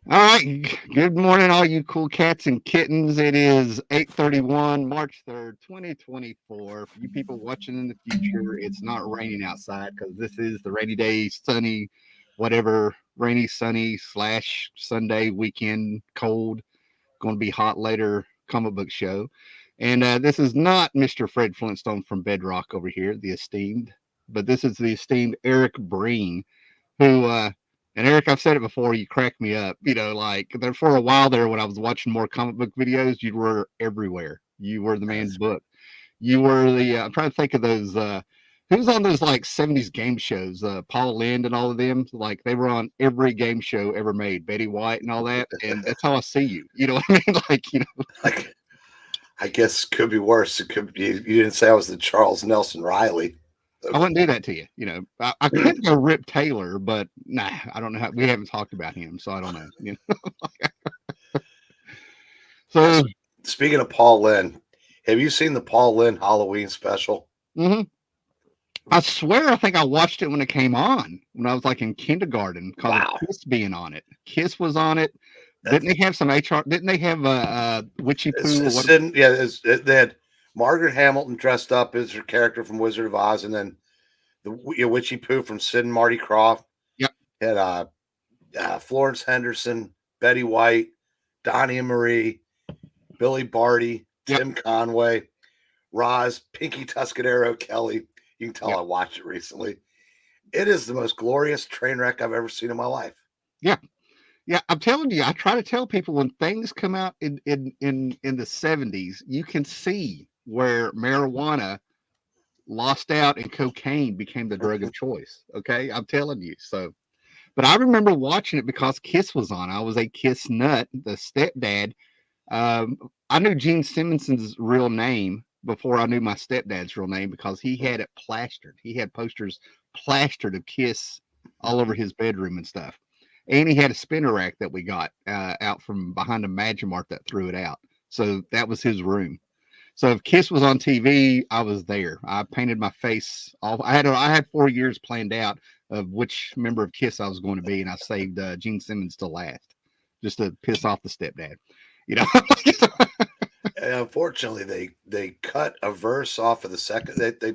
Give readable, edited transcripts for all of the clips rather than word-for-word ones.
All right. Good morning, all you cool cats and kittens. It is 8:31, March 3rd, 2024. For you people watching in the future, it's not raining outside because this is the rainy day, sunny, whatever, rainy, sunny slash Sunday weekend, cold, going to be hot later comic book show. And this is not Mr. Fred Flintstone from Bedrock over here, the esteemed, but this is the esteemed Eric Breen who and Eric, I've said it before, you crack me up. Like there for a while there when I was watching more comic book videos, you were everywhere. You were the man That's book. You were the I'm trying to think of those who's on those like 70s game shows, Paul Lynde and all of them. Like they were on every game show ever made, Betty White and all that. And that's how I see you. You know what I mean? like I guess could be worse. It could be, you didn't say I was the Charles Nelson Riley. I wouldn't do that to you. I could go Rip Taylor, but nah, I don't know how we haven't talked about him, so I don't know. Yes. So Speaking of Paul Lynn, have you seen the Paul Lynn Halloween special? mhm. I swear I think I watched it when it came on when I was like in kindergarten because of Wow. Kiss being on it. Kiss was on it. That's Didn't they have some HR? Didn't they have Witchy Poo or it's what? Sid, yeah, they had Margaret Hamilton dressed up as her character from Wizard of Oz, and then the Witchy Poo from Sid and Marty Krofft. Yep, Had Florence Henderson, Betty White, Donnie and Marie, Billy Barty, yep, Tim Conway, Roz, Pinky Tuscadero, Kelly. You can tell yep, I watched it recently. It is the most glorious train wreck I've ever seen in my life. yeah, yeah. I'm telling you, I try to tell people when things come out in the 70s, you can see where marijuana lost out and cocaine became the drug of choice. Okay, I'm telling you. So, but I remember watching it because Kiss was on. I was a Kiss nut. The stepdad. Um, I knew Gene Simmonson's real name before I knew my stepdad's real name because he had it plastered. He had posters plastered of Kiss all over his bedroom and stuff. And he had a spinner rack that we got out from behind a Magimart that threw it out. So that was his room. So if Kiss was on TV, I was there. I painted my face off. I had 4 years planned out of which member of Kiss I was going to be, and I saved Gene Simmons to last, just to piss off the stepdad. You know, And unfortunately, they cut a verse off of the second. They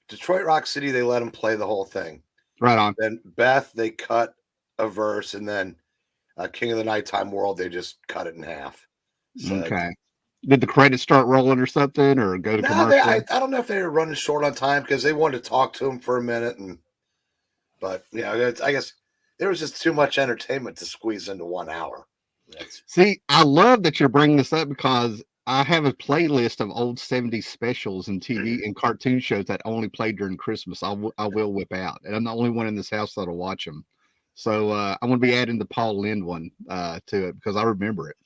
Detroit Rock City, they let them play the whole thing. right on. Then Beth, they cut a verse, and then King of the Nighttime World, they just cut it in half. So Okay. Did the credits start rolling or something, or go to now commercial? I don't know if they were running short on time because they wanted to talk to him for a minute, and but yeah, I guess there was just too much entertainment to squeeze into 1 hour. That's See, I love that you're bringing this up because I have a playlist of old 70s specials and TV and cartoon shows that only played during Christmas. I will whip out, and I'm the only one in this house that'll watch them. So I'm going to be adding the Paul Lynde one to it because I remember it.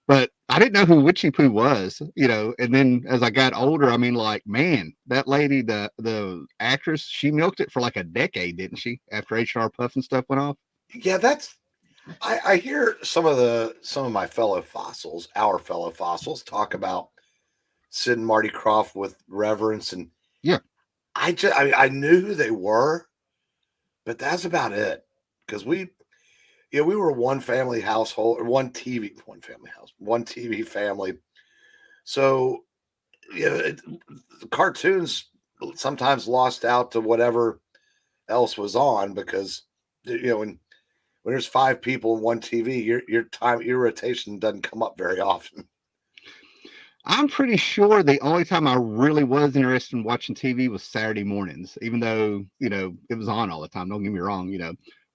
But I didn't know who Witchy Poo was, And then as I got older, I mean, like, man, that lady, the actress, she milked it for like a decade, didn't she? After H&R Puff and stuff went off. yeah, that's I hear some of my fellow fossils, our fellow fossils, talk about Sid and Marty Krofft with reverence, and Yeah. I knew who they were, but that's about it. Because we were one family household or one TV family. So the cartoons sometimes lost out to whatever else was on because when there's five people in one TV, your rotation doesn't come up very often. I'm pretty sure the only time I really was interested in watching TV was Saturday mornings, even though, it was on all the time. Don't get me wrong.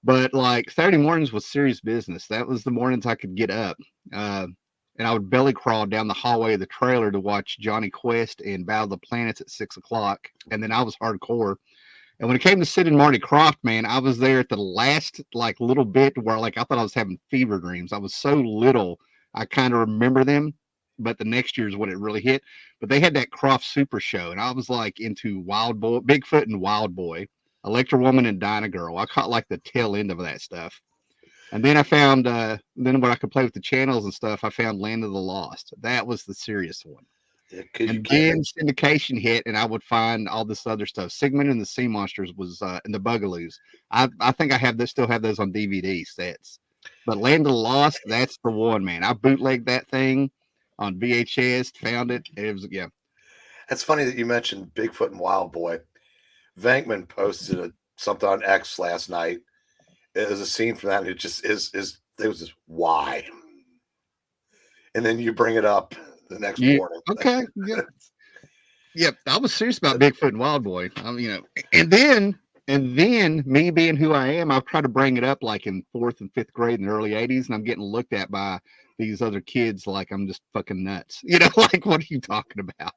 But like Saturday mornings was serious business. That was the mornings I could get up. Uh, and I would belly crawl down the hallway of the trailer to watch Johnny Quest and Battle of the Planets at 6 o'clock. And then I was hardcore. And when it came to Sid and Marty Krofft, man, I was there at the last like little bit where like I thought I was having fever dreams. I was so little, I kind of remember them, but the next year is when it really hit. But they had that Krofft Super Show, and I was like into Wild Boy, Bigfoot and Wild Boy, Electra Woman and Dinah Girl. I caught like the tail end of that stuff. And then I found, then when I could play with the channels and stuff, I found Land of the Lost. That was the serious one. Because you And can't. then syndication hit, and I would find all this other stuff. Sigmund and the Sea Monsters was and the Bugaloos. I think I have this still have those on DVD sets. But Land of the Lost, that's the one, man. I bootlegged that thing on VHS, found it. It was, yeah. It's funny that you mentioned Bigfoot and Wild Boy. Venkman posted something on X last night. It was a scene from that, and it just is. It was just why, and then you bring it up the next You morning. okay? Yep. Yep. I was serious about Bigfoot and Wild Boy. And then me being who I am, I've tried to bring it up like in fourth and fifth grade in the early '80s, and I'm getting looked at by these other kids like I'm just fucking nuts. Like what are you talking about?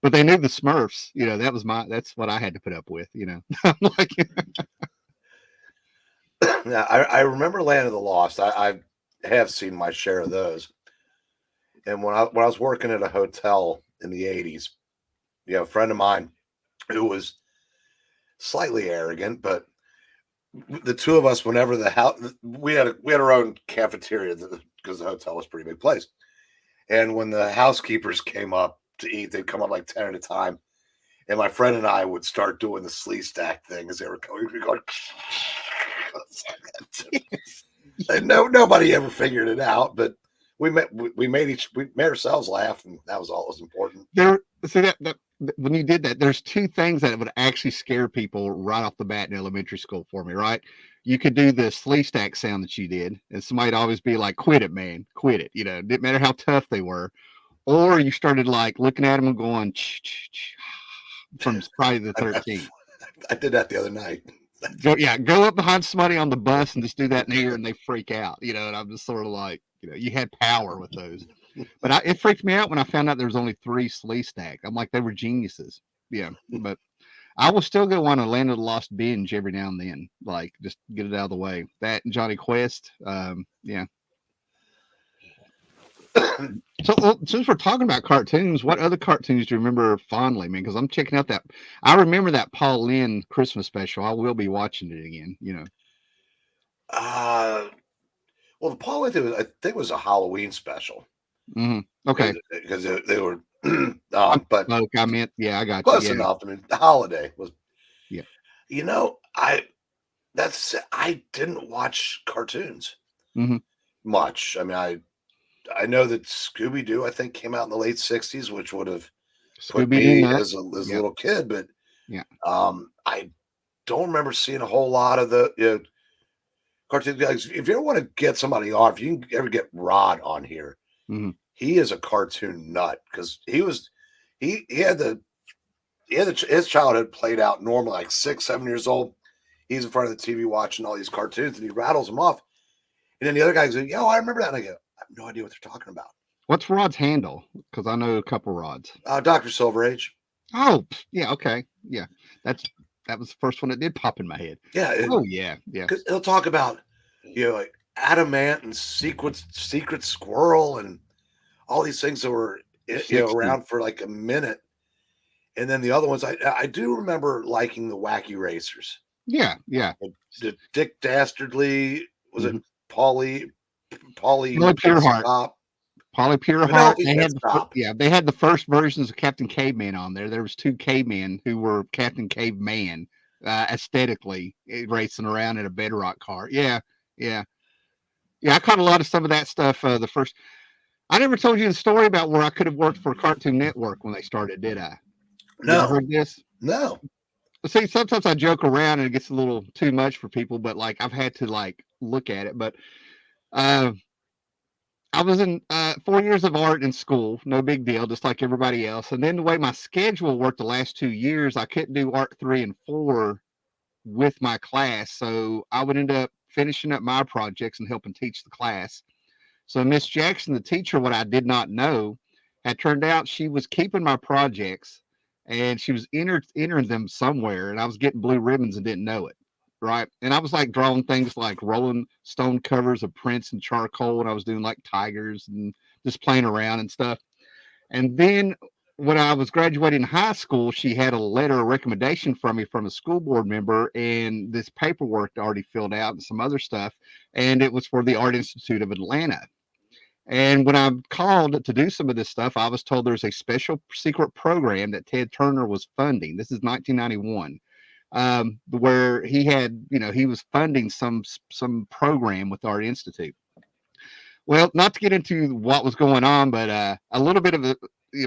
But they knew the Smurfs. That's what I had to put up with. I'm like, Yeah, I remember Land of the Lost. I have seen my share of those. And when I was working at a hotel in the '80s, a friend of mine who was slightly arrogant, but the two of us, whenever the house, we had our own cafeteria because the hotel was a pretty big place. And when the housekeepers came up to eat, they'd come up like 10 at a time. And my friend and I would start doing the slee stack thing as they were going. We'd be going and nobody ever figured it out, but we made ourselves laugh, and that was all that was important. See that when you did that, there's two things that would actually scare people right off the bat in elementary school for me, right? You could do the slee stack sound that you did, and somebody'd always be like, "Quit it, man, quit it." Didn't matter how tough they were, or you started like looking at them and going from Friday the 13th. I did that the other night. Go up behind somebody on the bus and just do that in the ear, and they freak out. And I'm just sort of like, you had power with those. But it freaked me out when I found out there was only 3 slee stack. I'm like, they were geniuses. Yeah, but I will still go on a Land of the Lost binge every now and then, like just get it out of the way. That and Johnny Quest, yeah. So since we're talking about cartoons, what other cartoons do you remember fondly, man? Because I'm checking out that. I remember that Paul Lynde Christmas special. I will be watching it again. Well, the Paul Lynde I think was a Halloween special. Mm-hmm. Okay, because they were, but I meant, yeah, I got close you. Yeah. enough. I mean, the holiday was, Yeah. I didn't watch cartoons much. I mean, I know that Scooby Doo I think came out in the late '60s, which would have put me as a little kid, but yeah, I don't remember seeing a whole lot of the cartoon guys. If you ever want to get somebody on, if you can ever get Rod on here, he is a cartoon nut because he had his childhood played out normally, like 6, 7 years old. He's in front of the TV watching all these cartoons and he rattles them off. And then the other guy goes, "Yo, I remember that." And I go, "I have no idea what they're talking about." What's Rod's handle? Because I know a couple Rods. Dr. Silverage. Oh, yeah, okay, yeah. That was the first one that did pop in my head. Yeah. Yeah. Because he'll talk about like adamant and secret squirrel and all these things that were around for like a minute. And then the other ones, I do remember liking the Wacky Racers. Yeah. The Dick Dastardly, was it Polly Pureheart. Polly Pureheart. They had the first versions of Captain Caveman on there. There was 2 cavemen who were Captain Caveman, aesthetically racing around in a bedrock car. Yeah. I caught a lot of some of that stuff. I never told you the story about where I could have worked for Cartoon Network when they started, did I? No. You heard this? No. See, sometimes I joke around and it gets a little too much for people, but like I've had to like look at it. But I was in 4 years of art in school, no big deal, just like everybody else. And then the way my schedule worked the last 2 years, I couldn't do art 3 and 4 with my class. So I would end up finishing up my projects and helping teach the class. So Miss Jackson, the teacher, what I did not know, had turned out she was keeping my projects and she was entering them somewhere. And I was getting blue ribbons and didn't know it. Right. And I was like drawing things like Rolling Stone covers of prints and charcoal. And I was doing like tigers and just playing around and stuff. And then when I was graduating high school, she had a letter of recommendation from me from a school board member and this paperwork already filled out and some other stuff. And it was for the Art Institute of Atlanta. And when I called to do some of this stuff, I was told there's a special secret program that Ted Turner was funding. This is 1991. where he had, he was funding some program with Art Institute. Well, not to get into what was going on, but a little bit of it.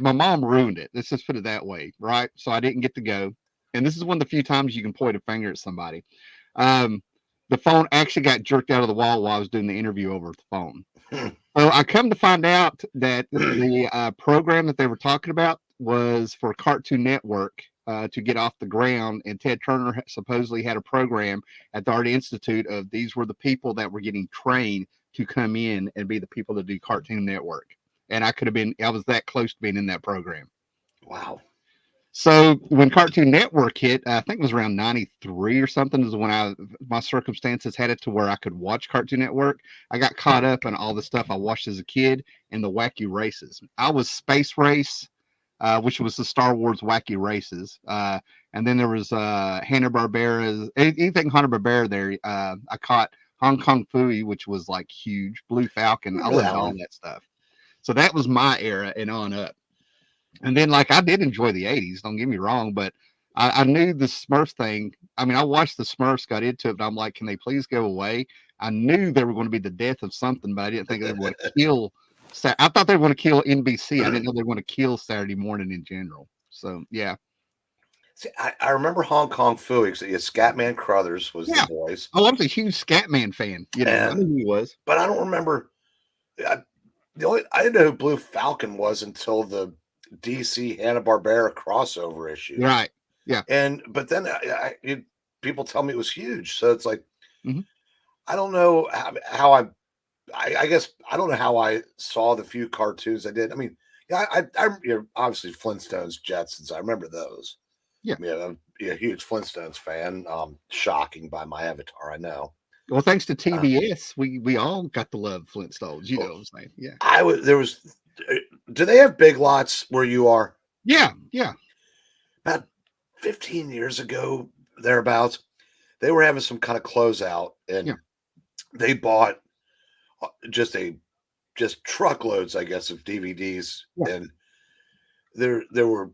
My mom ruined it. Let's just put it that way, right? So I didn't get to go, and this is one of the few times you can point a finger at somebody. Um, the phone actually got jerked out of the wall while I was doing the interview over the phone. So I come to find out that the program that they were talking about was for Cartoon Network to get off the ground, and Ted Turner supposedly had a program at the Art Institute of these were the people that were getting trained to come in and be the people that do Cartoon Network. And I was that close to being in that program. Wow. So when Cartoon Network hit, I think it was around 93 or something, is when my circumstances had it to where I could watch Cartoon Network. I got caught up in all the stuff I watched as a kid and the wacky races. I was Space Race, which was the Star Wars wacky races. And then there was Hanna-Barbera's, anything Hanna-Barbera there. I caught Hong Kong Phooey, which was like huge, Blue Falcon. I Remember loved that all one? that stuff. So that was my era and on up. And then, like, I did enjoy the 80s, don't get me wrong, but I knew the Smurfs thing. I mean, I watched the Smurfs, got into it, but I'm like, can they please go away? I knew they were going to be the death of something, but I didn't think they were going to kill. I thought they were going to kill NBC. I didn't know they were going to kill Saturday morning in general. So, yeah. See, I remember Hong Kong Phooey. Scatman Crothers was the Yeah. voice, Oh, I was a huge Scatman fan. I knew who he was. but I don't remember. I, I didn't know who Blue Falcon was until the DC Hanna Barbera crossover issue. Right. Yeah. But then people tell me it was huge. So it's like, Mhm. I don't know how I guess I don't know how I saw the few cartoons I did. I mean, yeah, obviously Flintstones, Jetsons. I remember those. Yeah. I'm a huge Flintstones fan. Shocking by my avatar, I know. Well, thanks to TBS, we all got to love Flintstones. You know Well, what I'm saying? Yeah. I was there was. Do they have Big Lots where you are? Yeah. Yeah. About 15 years ago, thereabouts, they were having some kind of closeout, Yeah. and they bought just truckloads, I guess, of DVDs, Yeah. and there were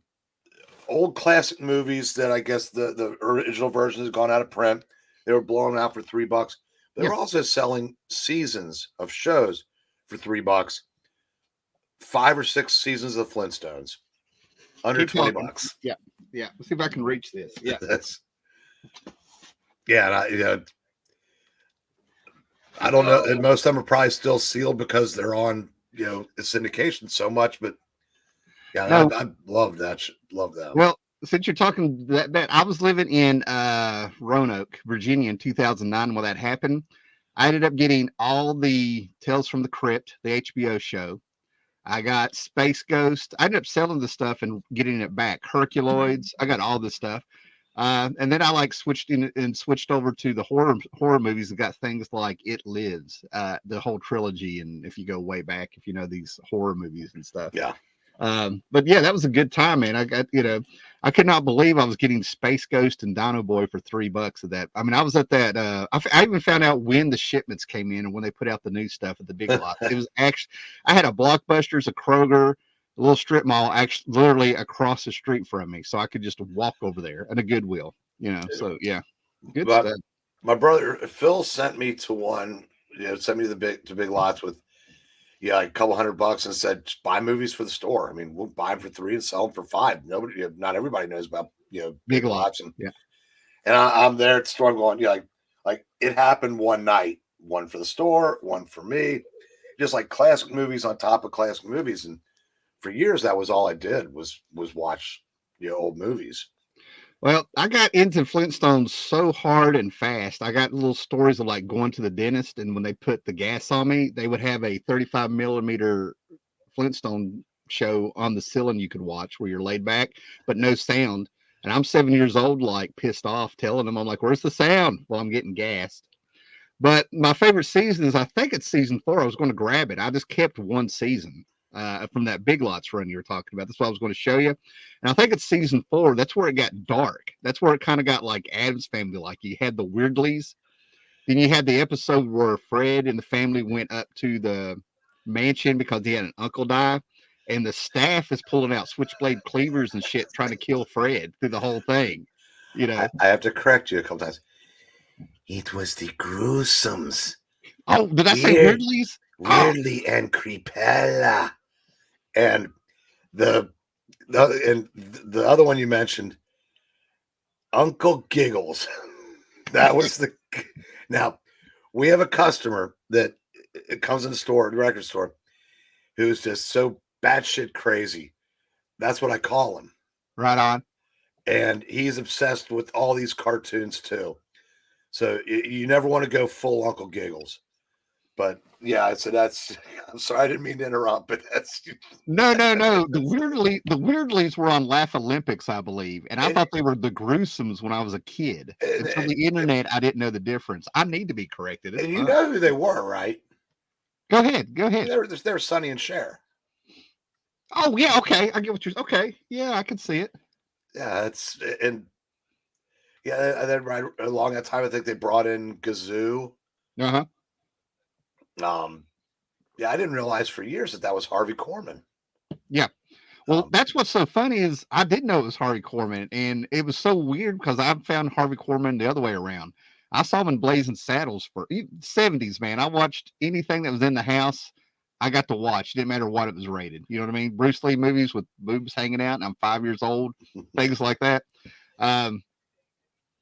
old classic movies that I guess the original version has gone out of print. They were blowing out for $3. They Yeah. were also selling seasons of shows for $3. 5 or 6 seasons of the Flintstones under Keep talking. $20. Yeah. Yeah. Let's see if I can reach this. Yeah. That's yeah, and I don't know. And most of them are probably still sealed because they're on syndication so much. But yeah, No. I love that. Love them. Well, since you're talking that I was living in Roanoke, Virginia in 2009 when that happened. I ended up getting all the Tales from the Crypt, the HBO show. I got Space Ghost. I ended up selling the stuff and getting it back. Herculoids. I got all this stuff. And then I like switched in and switched over to the horror movies and got things like It Lives, the whole trilogy. And if you go way back, if you know these horror movies and stuff. Yeah. But yeah, that was a good time, man. I got, I could not believe I was getting Space Ghost and Dino Boy for $3 of that. I mean, I was at that. I even found out when the shipments came in and when they put out the new stuff at the Big Lots. It was actually, I had a Blockbusters, a Kroger, a little strip mall, actually literally across the street from me, so I could just walk over there, and a Goodwill. So yeah, good But stuff. my brother Phil sent me to one. Sent me to Big Lots with like a couple $100 and said, just buy movies for the store. I mean, we'll buy them for $3 and sell them for $5. Not everybody knows about Big Lots, and Yeah. And I'm there at the store. I'm going, like it happened one night. One for the store, one for me. Just like classic movies on top of classic movies. And for years, that was all I did was watch old movies. Well, I got into Flintstones so hard and fast. I got little stories of like going to the dentist, and when they put the gas on me, they would have a 35 millimeter Flintstone show on the ceiling you could watch where you're laid back, but no sound. And I'm 7 years old, like pissed off, telling them, I'm like, where's the sound? Well, I'm getting gassed. But my favorite season is, I think it's season 4. I was going to grab it. I just kept one season from that Big Lots run you were talking about. That's what I was going to show you. And I think it's season 4. That's where it got dark. That's where it kind of got like Addams Family. Like you had the Weirdlies. Then you had the episode where Fred and the family went up to the mansion because he had an uncle die. And the staff is pulling out switchblade cleavers and shit, trying to kill Fred through the whole thing. You know. I have to correct you a couple times. It was the gruesomes. Oh, did I say Weird, Weirdly's? Oh, weirdly and Creepella. And the the other one you mentioned, Uncle Giggles. That was the now we have a customer that it comes in the store, the record store, who's just so batshit crazy. That's what I call him. right on. And he's obsessed with all these cartoons too. So you never want to go full Uncle Giggles. But yeah, so that's I'm sorry, I didn't mean to interrupt, but that's No, no, no. The Weirdlys were on Laugh Olympics, I believe, and I and thought they were the Gruesomes when I was a kid. and, Until and, the internet, I didn't know the difference. I need to be corrected. It's and you fun. know who they were, right? Go ahead. Go ahead. They're Sonny and Cher. Oh yeah. Okay. I get what you're. Okay. Yeah, I can see it. Yeah, it's and yeah, and then right along that time, I think they brought in Gazoo. Uh huh. Um, yeah, I didn't realize for years that was Harvey Korman. Yeah. Well, Um, that's what's so funny is I didn't know it was Harvey Korman, and it was so weird because I found Harvey Korman the other way around. I saw him in Blazing Saddles for 70s, man. I watched anything that was in the house. I got to watch. It didn't matter what it was rated. You know what I mean? Bruce Lee movies with boobs hanging out, and I'm 5 years old, things like that. Um,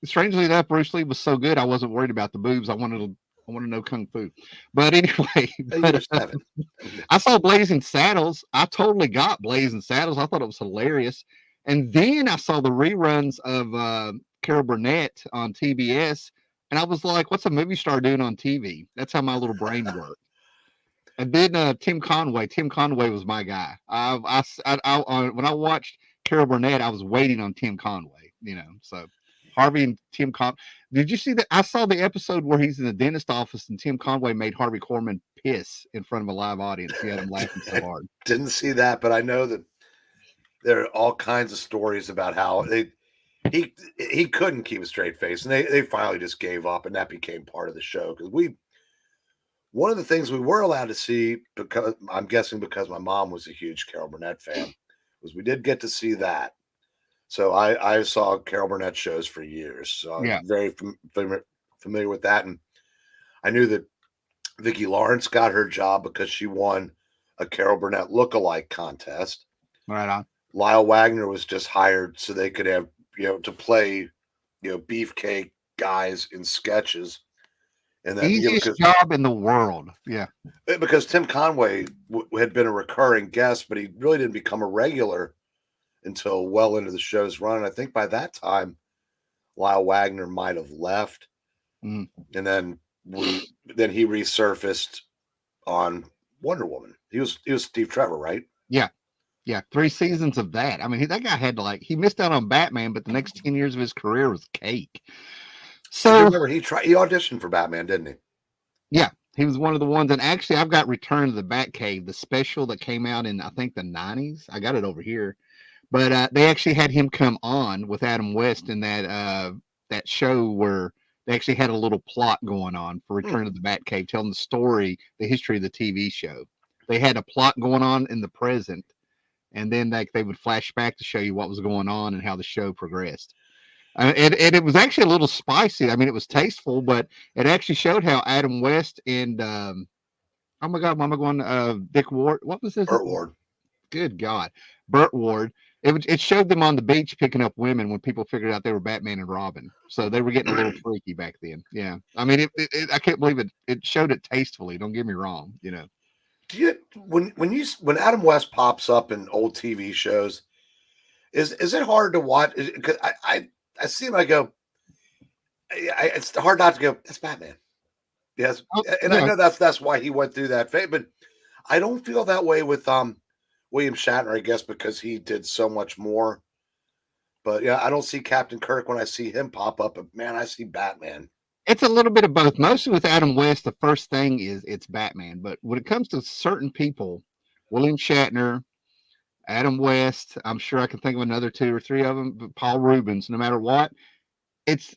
Strangely enough, Bruce Lee was so good, I wasn't worried about the boobs. I want to know kung fu. But anyway, you but were 7. I saw Blazing Saddles. I totally got Blazing Saddles. I thought it was hilarious. And then I saw the reruns of Carol Burnett on TBS. And I was like, what's a movie star doing on TV? That's how my little brain worked. And then Tim Conway. Tim Conway was my guy. When I watched Carol Burnett, I was waiting on Tim Conway, So Harvey and Tim Con. Did you see that? I saw the episode where he's in the dentist office and Tim Conway made Harvey Korman piss in front of a live audience. He had him laughing so hard. Didn't see that, but I know that there are all kinds of stories about how he couldn't keep a straight face, and they finally just gave up, and that became part of the show because one of the things we were allowed to see, because I'm guessing because my mom was a huge Carol Burnett fan, was we did get to see that. So I saw Carol Burnett shows for years, so I'm Yeah, very familiar with that, and I knew that Vicki Lawrence got her job because she won a Carol Burnett look-alike contest. right on. Lyle Wagner was just hired so they could have, to play, beefcake guys in sketches. And then, Easiest job in the world. Yeah. because Tim Conway had been a recurring guest, but he really didn't become a regular until well into the show's run. And I think by that time, Lyle Wagner might have left. Mm. And then he resurfaced on Wonder Woman. He was Steve Trevor, right? Yeah. Yeah. 3 seasons of that. I mean, that guy had to he missed out on Batman, but the next 10 years of his career was cake. I So remember he auditioned for Batman, didn't he? yeah, he was one of the ones. And actually, I've got Return to the Batcave, the special that came out in, I think, the 90s. I got it over here. But they actually had him come on with Adam West in that show where they actually had a little plot going on for Return to the Batcave, telling the story, the history of the TV show. They had a plot going on in the present, and then they would flash back to show you what was going on and how the show progressed. And it was actually a little spicy. I mean, it was tasteful, but it actually showed how Adam West and oh my God, Mama going Dick Ward. What was his? Burt Ward. Good God, Burt Ward. It showed them on the beach picking up women when people figured out they were Batman and Robin. So they were getting a little freaky back then. Yeah, I mean, I can't believe it. It showed it tastefully. Don't get me wrong. Do you when Adam West pops up in old TV shows, is it hard to watch? Because I see him, I go, it's hard not to go. That's Batman. Yes, Oh, and I yeah. know that's why he went through that phase, but I don't feel that way with William Shatner. I guess because he did so much more. But yeah, I don't see Captain Kirk when I see him pop up. But man, I see Batman. It's a little bit of both. Mostly with Adam West, the first thing is it's Batman. But when it comes to certain people, William Shatner, Adam West, I'm sure I can think of another 2 or 3 of them, but Paul Rubens, no matter what, it's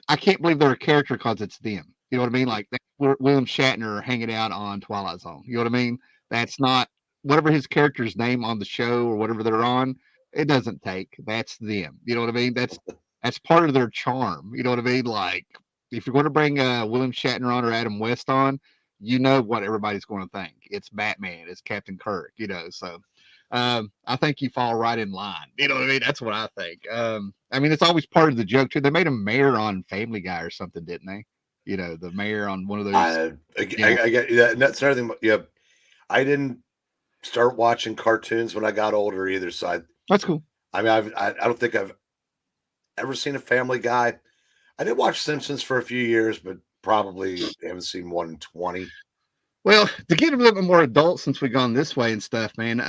I can't believe they're a character because it's them. You know what I mean? Like William Shatner hanging out on Twilight Zone. You know what I mean? That's not whatever his character's name on the show or whatever they're on. It doesn't take. That's them. You know what I mean? That's part of their charm. You know what I mean? Like if you're going to bring William Shatner on or Adam West on, you know what everybody's going to think. It's Batman. It's Captain Kirk. You know, so I think you fall right in line. You know what I mean? That's what I think. I mean, it's always part of the joke too. They made him mayor on Family Guy or something, didn't they? You know, the mayor on one of those. Yeah, I get that. That's another thing. Yeah, I didn't start watching cartoons when I got older either. So that's cool. I mean, I don't think I've ever seen a Family Guy. I did watch Simpsons for a few years, but probably haven't seen one in 20. Well, to get a little bit more adult since we've gone this way and stuff, man,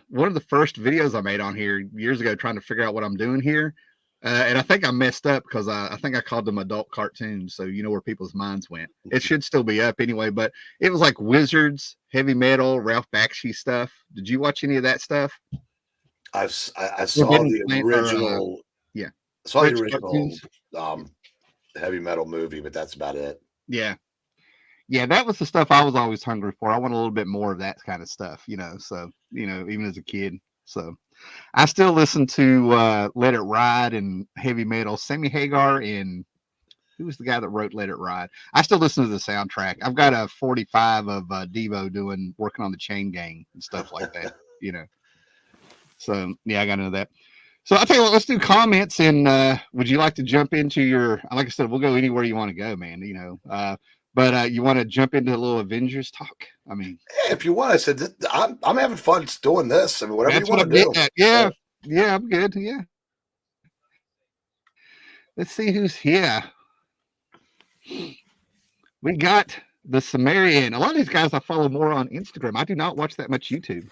one of the first videos I made on here years ago trying to figure out what I'm doing here, and I think I messed up because I think I called them adult cartoons, so you know where people's minds went. It should still be up anyway, but it was like Wizards, Heavy Metal, Ralph Bakshi stuff. Did you watch any of that stuff? I saw the original. Yeah, I saw the original Heavy Metal movie, but that's about it. Yeah. Yeah, that was the stuff I was always hungry for. I want a little bit more of that kind of stuff, you know. So, you know, even as a kid. So I still listen to Let It Ride and Heavy Metal. Sammy Hagar and who was the guy that wrote Let It Ride? I still listen to the soundtrack. I've got a 45 of Devo working on the Chain Gang and stuff like that, you know. So yeah, I got into that. So I'll tell you what, let's do comments. And would you like to jump into your, like I said, we'll go anywhere you want to go, man, you know. But you want to jump into a little Avengers talk? I mean, yeah, if you want, I said I'm having fun doing this. I mean, whatever you want to do. Yeah, I'm good. Yeah. Let's see who's here. We got the Sumerian. A lot of these guys I follow more on Instagram. I do not watch that much YouTube.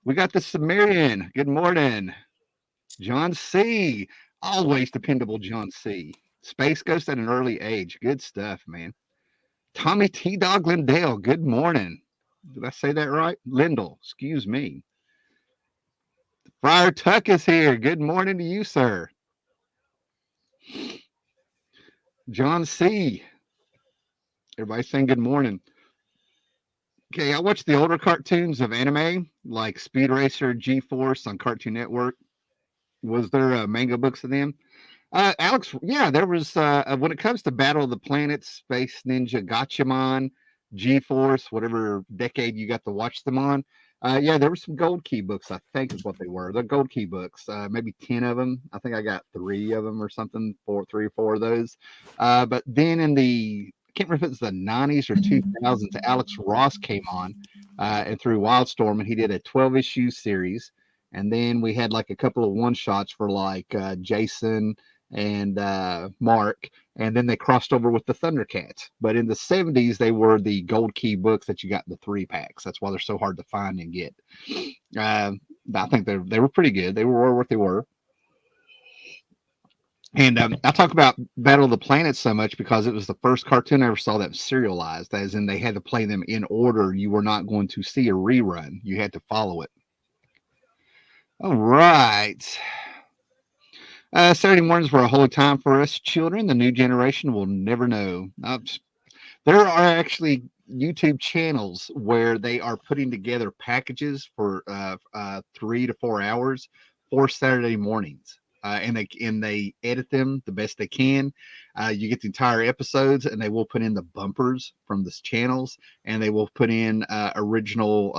We got the Sumerian. Good morning. John C. Always dependable John C. Space Ghost at an early age. Good stuff, man. Tommy T. Dog Lindell, good morning. Did I say that right? Lindell, excuse me. Friar Tuck is here. Good morning to you, sir. John C. Everybody saying good morning. Okay, I watched the older cartoons of anime, like Speed Racer, G-Force on Cartoon Network. Was there manga books of them? Alex, yeah, there was, when it comes to Battle of the Planets, Space Ninja, Gatchaman, G-Force, whatever decade you got to watch them on. Yeah, there were some Gold Key books, I think is what they were. The Gold Key books, maybe 10 of them. I think I got 3 of them or something, 3 or 4 of those. But then in I can't remember if it was the 90s or 2000s, Alex Ross came on and through Wildstorm, and he did a 12-issue series. And then we had like a couple of one-shots for like Jason and Mark, and then they crossed over with the Thundercats. But in the 70s, they were the Gold Key books that you got in the 3-packs. That's why they're so hard to find and get. I think they were pretty good. They were what they were. And I talk about Battle of the Planets so much because it was the first cartoon I ever saw that was serialized, as in they had to play them in order. You were not going to see a rerun. You had to follow it. All right. Saturday mornings were a holy time for us children. The new generation will never know. There are actually YouTube channels where they are putting together packages for 3 to 4 hours for Saturday mornings. And they edit them the best they can. You get the entire episodes, and they will put in the bumpers from the channels, and they will put in original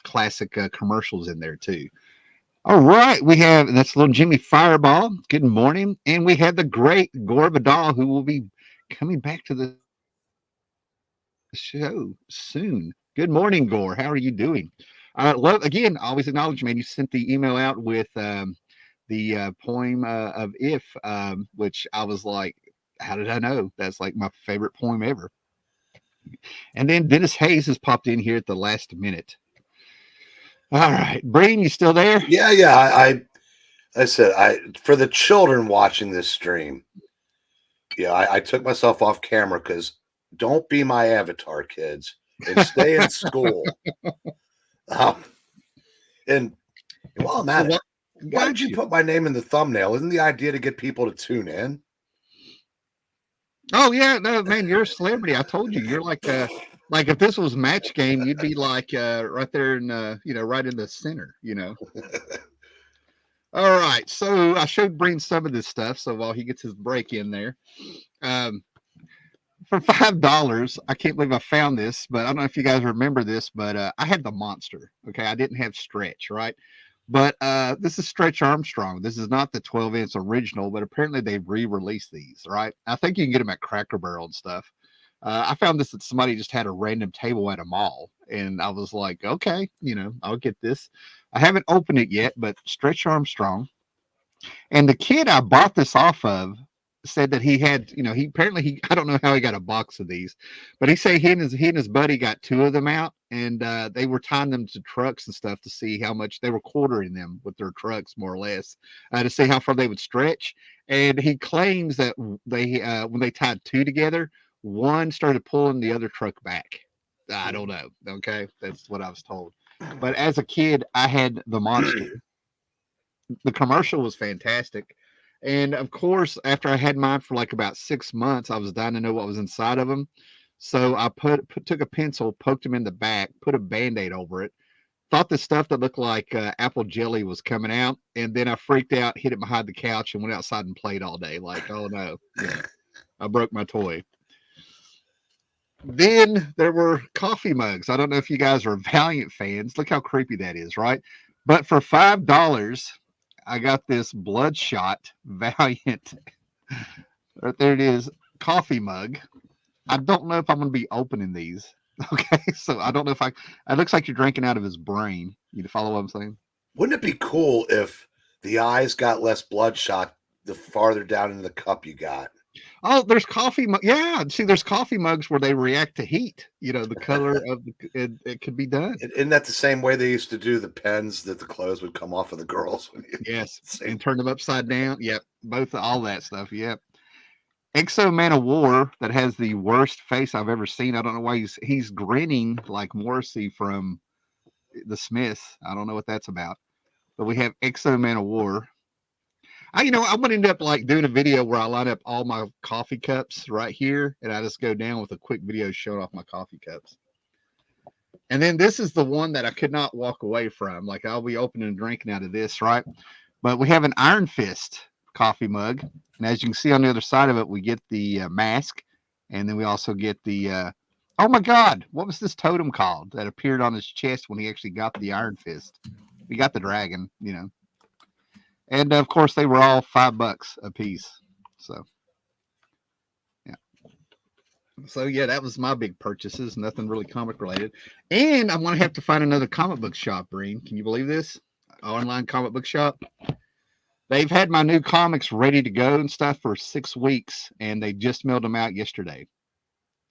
classic commercials in there too. All right, that's little Jimmy Fireball. Good morning. And we have the great Gore Vidal, who will be coming back to the show soon. Good morning, Gore. How are you doing? Again, always acknowledge, man, you sent the email out with the poem of If, which I was like, how did I know? That's like my favorite poem ever. And then Dennis Hayes has popped in here at the last minute. All right, Breen, you still there? Yeah. I said, for the children watching this stream, I took myself off camera because don't be my avatar, kids, and stay in school. And while I'm at it, why did you put my name in the thumbnail? Isn't the idea to get people to tune in? Oh yeah, no, man, you're a celebrity. I told you, you're like if this was Match Game, you'd be like right there in right in the center, All right. So I showed Breen some of this stuff. So while he gets his break in there, um, for $5, I can't believe I found this, but I don't know if you guys remember this, but I had the monster. Okay, I didn't have Stretch, right? But this is Stretch Armstrong. This is not the 12-inch original, but apparently they've re-released these, right? I think you can get them at Cracker Barrel and stuff. I found this that somebody just had a random table at a mall, and I was like, okay, I'll get this. I haven't opened it yet, but Stretch Armstrong. And the kid I bought this off of said that he had, he apparently I don't know how he got a box of these, but he said he and his buddy got two of them out, and they were tying them to trucks and stuff to see how much they were quartering them with their trucks, more or less, to see how far they would stretch. And he claims that they when they tied two together, one started pulling the other truck back. I don't know. Okay, that's what I was told. But as a kid, I had the monster. The commercial was fantastic. And of course, after I had mine for like about 6 months, I was dying to know what was inside of them. So I took a pencil, poked him in the back, put a band-aid over it, thought the stuff that looked like apple jelly was coming out, and then I freaked out, hid it behind the couch, and went outside and played all day. Like, oh no, I broke my toy. Then there were coffee mugs. I don't know if you guys are Valiant fans. Look how creepy that is, right? But for $5, I got this Bloodshot Valiant. Right there it is, coffee mug. I don't know if I'm going to be opening these. Okay, so I don't know if I. It looks like you're drinking out of his brain. You follow what I'm saying? Wouldn't it be cool if the eyes got less bloodshot the farther down in the cup you got? Oh, there's coffee. Yeah, see, there's coffee mugs where they react to heat. The color of it could be done. Isn't that the same way they used to do the pens that the clothes would come off of the girls? When you, Yes, and turn them upside down. Yep, both all that stuff. Yep. Exo Man of War that has the worst face I've ever seen. I don't know why he's grinning like Morrissey from the Smiths. I don't know what that's about. But we have Exo Man of War. I'm gonna end up like doing a video where I line up all my coffee cups right here, and I just go down with a quick video showing off my coffee cups. And then this is the one that I could not walk away from. Like I'll be opening and drinking out of this, right? But we have an Iron Fist coffee mug, and as you can see on the other side of it, we get the mask, and then we also get the. Oh my God! What was this totem called that appeared on his chest when he actually got the Iron Fist? He got the dragon. And of course, they were all $5 a piece. So, yeah. So yeah, that was my big purchases. Nothing really comic related. And I'm gonna have to find another comic book shop, Breen. Can you believe this? Online comic book shop. They've had my new comics ready to go and stuff for 6 weeks, and they just mailed them out yesterday.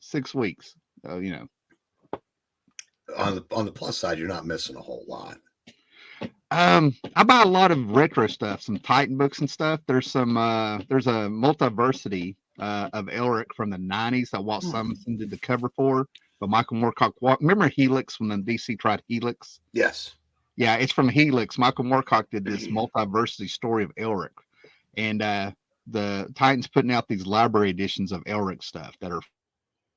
6 weeks. on the plus side, you're not missing a whole lot. I buy a lot of retro stuff, some Titan books and stuff. There's a multiversity of Elric from the '90s that Walt Simonson did the cover for, but Michael Moorcock. Remember Helix when the DC tried Helix? Yes. Yeah, it's from Helix. Michael Moorcock did this multiversity story of Elric, and the Titans putting out these library editions of Elric stuff that are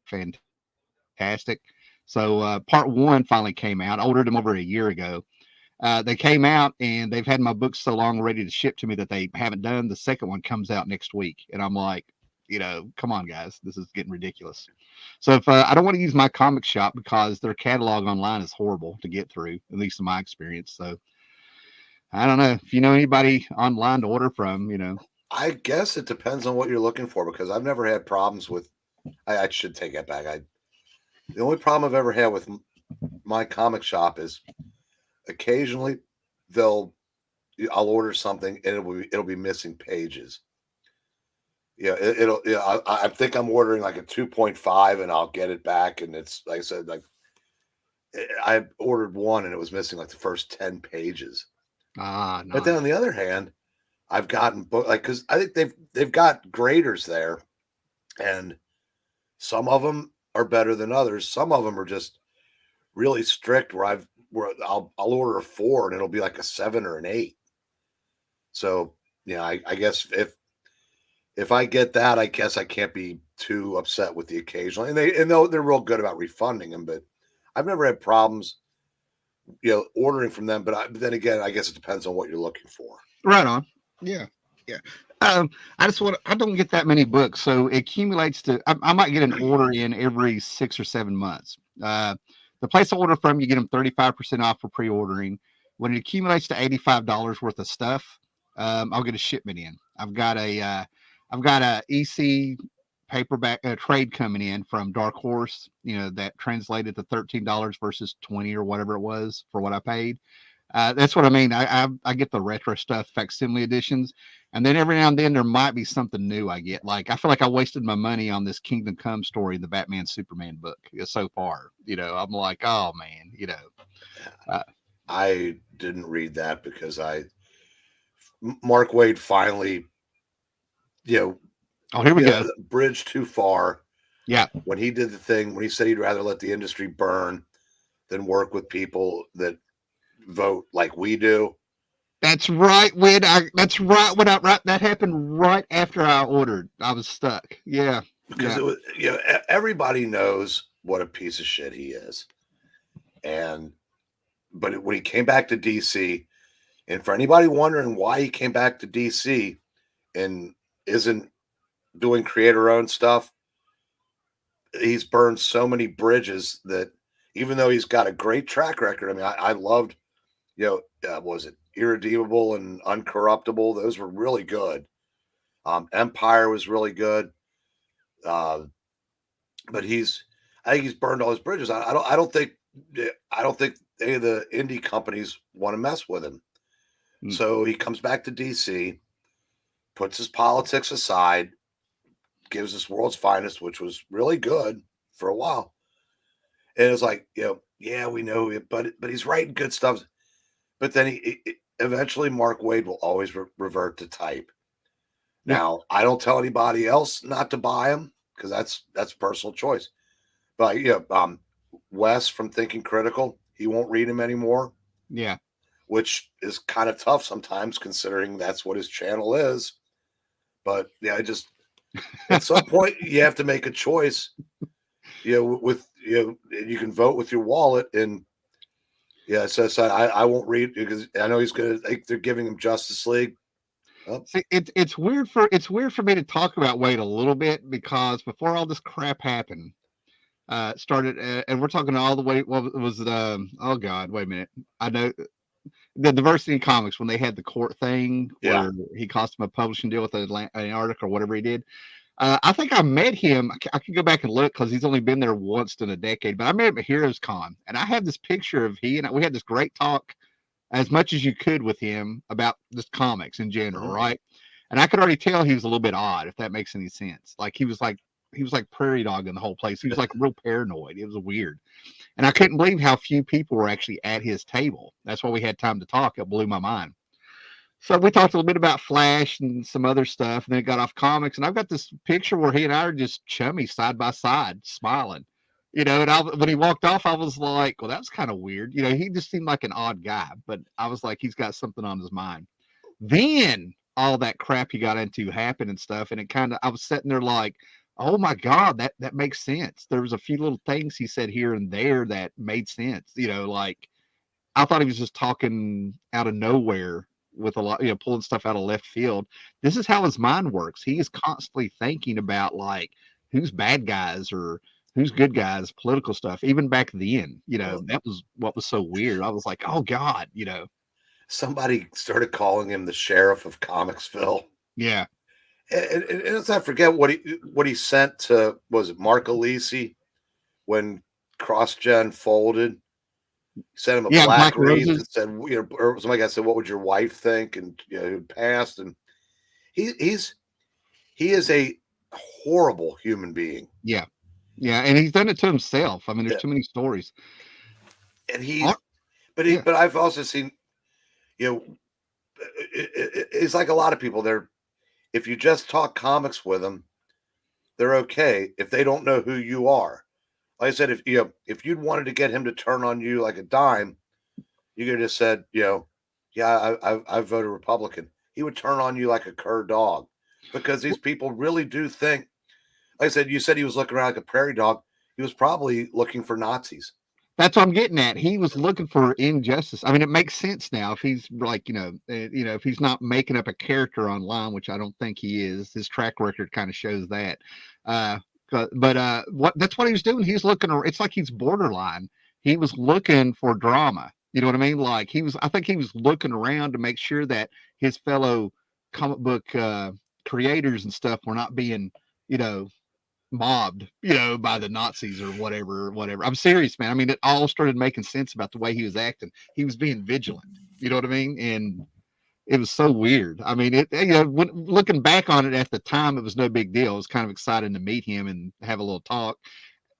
fantastic. So part one finally came out. I ordered them over a year ago. They came out and they've had my books so long ready to ship to me that they haven't done. The second one comes out next week. And I'm like, come on, guys, this is getting ridiculous. So if I don't want to use my comic shop because their catalog online is horrible to get through, at least in my experience. So I don't know if you know anybody online to order from. I guess it depends on what you're looking for because I've never had problems with. I should take that back. The only problem I've ever had with my comic shop is occasionally I'll order something and it'll be missing pages. Yeah, I think I'm ordering like a 2.5 and I'll get it back, and it's like I said, like I ordered one and it was missing like the first 10 pages. Nice. But then on the other hand, I've gotten because I think they've got graders there, and some of them are better than others. Some of them are just really strict where I'll order a 4 and it'll be like a 7 or an 8. So I guess if I get that, I guess I can't be too upset with the occasional. And they're real good about refunding them, but I've never had problems, ordering from them. But then again, I guess it depends on what you're looking for. Right on. Yeah. Yeah. I just want. I don't get that many books, so it accumulates to. I might get an order in every 6 or 7 months. The place I order from, you get them 35% off for pre-ordering. When it accumulates to $85 worth of stuff, I'll get a shipment in. I've got a EC paperback trade coming in from Dark Horse. You know that translated to $13 versus 20 or whatever it was for what I paid. That's what I mean. I get the retro stuff, facsimile editions, and then every now and then there might be something new I get. Like I feel like I wasted my money on this Kingdom Come story, the Batman Superman book so far. You know, I'm like, oh man, you know. Uh, I didn't read that because Mark Wade finally, you know, oh, here we go. bridged too far Yeah, when he did the thing when he said he'd rather let the industry burn than work with people that vote like we do. that's right. When I that's right when I right that happened right after I ordered. I was stuck. Yeah, Because yeah, it was, everybody knows what a piece of shit he is. And when he came back to DC, and for anybody wondering why he came back to DC and isn't doing creator owned stuff, he's burned so many bridges that even though he's got a great track record, I mean, I loved, was it Irredeemable and Uncorruptible? Those were really good. Empire was really good. Uh, but I think he's burned all his bridges. I don't think any of the indie companies want to mess with him. mm, So he comes back to DC, puts his politics aside, gives us World's Finest, which was really good for a while. And it's like, yeah, we know it, but he's writing good stuff. But then eventually Mark Wade will always revert to type. yep, Now, I don't tell anybody else not to buy him because that's personal choice. But Wes from Thinking Critical, he won't read him anymore, yeah. which is kind of tough sometimes considering that's what his channel is. But yeah, I just at some point you have to make a choice. With you can vote with your wallet, and yeah, so I won't read because I know he's gonna. Like, they're giving him Justice League. Oh, See, it's weird for me to talk about Wade a little bit because before all this crap happened, started, and we're talking all the way. What was it? Oh God, wait a minute. I know the Diversity in Comics when they had the court thing yeah. where he cost him a publishing deal with Antarctic or whatever he did. I think I met him. I could go back and look because he's only been there once in a decade. But I met him at Heroes Con, and I have this picture of he and we had this great talk as much as you could with him about just comics in general, Mhm. right? And I could already tell he was a little bit odd, if that makes any sense. Like he was like prairie dog in the whole place. He was like real paranoid. It was weird. And I couldn't believe how few people were actually at his table. That's why we had time to talk. It blew my mind. So we talked a little bit about Flash and some other stuff, and then it got off comics. And I've got this picture where he and I are just chummy side by side, smiling. You know, and when he walked off, I was like, well, that was kind of weird. You know, he just seemed like an odd guy, but I was like, he's got something on his mind. Then all that crap he got into happened and stuff, and it kind of, I was sitting there like, oh my God, that makes sense. There was a few little things he said here and there that made sense. You know, like I thought he was just talking out of nowhere with a lot, you know, pulling stuff out of left field. This is how his mind works. He is constantly thinking about like who's bad guys or who's good guys, political stuff. Even back then, you know, Well, that was what was so weird. I was like, oh God, you know, somebody started calling him the sheriff of Comicsville. yeah, And let's not forget what he sent to, was it Mark Alisi when CrossGen folded? He sent him a yeah, black Black wreath Roses. and said, or somebody got said, "What would your wife think?" And who passed. And he he's he is a horrible human being. Yeah, yeah, and he's done it to himself. I mean, there's Yeah, too many stories. and Ar- yeah, but I've also seen, you know, it's like a lot of people. If you just talk comics with them, they're okay if they don't know who you are. Like I said, if you'd wanted to get him to turn on you like a dime, you could have just said, yeah, I voted Republican. He would turn on you like a cur dog because these people really do think. Like I said, you said he was looking around like a prairie dog. He was probably looking for Nazis. That's what I'm getting at. He was looking for injustice. I mean, it makes sense now if he's like, if he's not making up a character online, which I don't think he is. His track record kind of shows that. Uh, but what that's what he was doing. He's looking. It's like he's borderline. He was looking for drama. You know what I mean? Like he was. I think he was looking around to make sure that his fellow comic book creators and stuff were not being, you know, mobbed, by the Nazis or whatever. I'm serious, man. I mean, it all started making sense about the way he was acting. He was being vigilant. You know what I mean? And it was so weird. I mean, looking back on it at the time, it was no big deal. It was kind of exciting to meet him and have a little talk.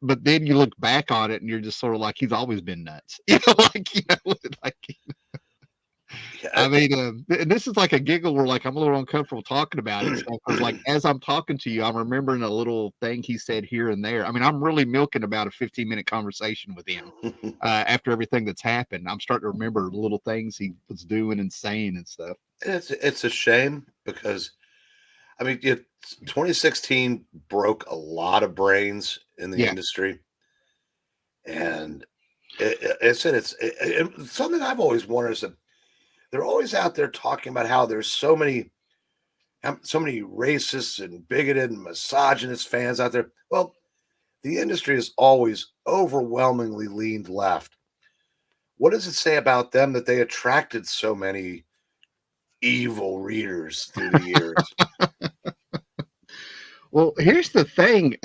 But then you look back on it and you're just sort of like, he's always been nuts. Like I Yeah, mean, and this is like a giggle where like I'm a little uncomfortable talking about it. So, because like as I'm talking to you, I'm remembering a little thing he said here and there. I mean, I'm really milking about a 15-minute conversation with him after everything that's happened. I'm starting to remember little things he was doing and saying and stuff. it's a shame because I mean, 2016 broke a lot of brains in the Yeah, industry, and it said it's something I've always wondered is that they're always out there talking about how there's so many racists and bigoted and misogynist fans out there. Well, the industry has always overwhelmingly leaned left. What does it say about them that they attracted so many evil readers through the years? well, here's the thing.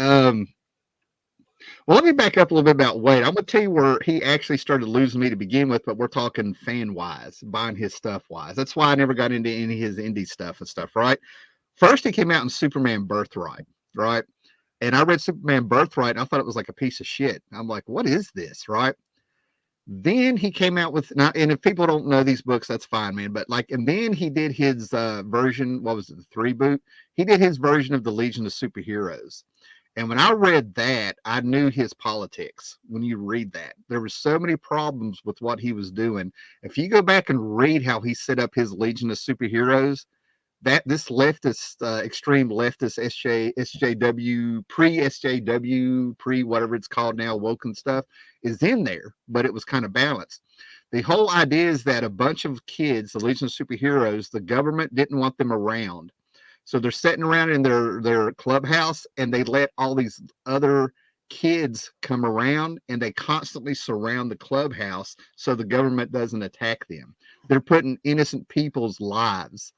Well, let me back up a little bit about Wade. I'm gonna tell you where he actually started losing me to begin with, but we're talking fan wise, buying his stuff wise. That's why I never got into any of his indie stuff and stuff, right? First, he came out in Superman Birthright, right? And I read Superman Birthright and I thought it was like a piece of shit. I'm like, what is this, right? Then he came out with now, and if people don't know these books, that's fine, man. But like, and then he did his version. What was it? The three boot. He did his version of the Legion of Superheroes. And when I read that, I knew his politics. When you read that, there were so many problems with what he was doing. If you go back and read how he set up his Legion of Superheroes, that this leftist, extreme leftist SJW, pre SJW, pre whatever it's called now, woken stuff is in there, but it was kind of balanced. The whole idea is that a bunch of kids, the Legion of Superheroes, the government didn't want them around. So they're sitting around in their clubhouse and they let all these other kids come around and they constantly surround the clubhouse so the government doesn't attack them. They're putting innocent people's lives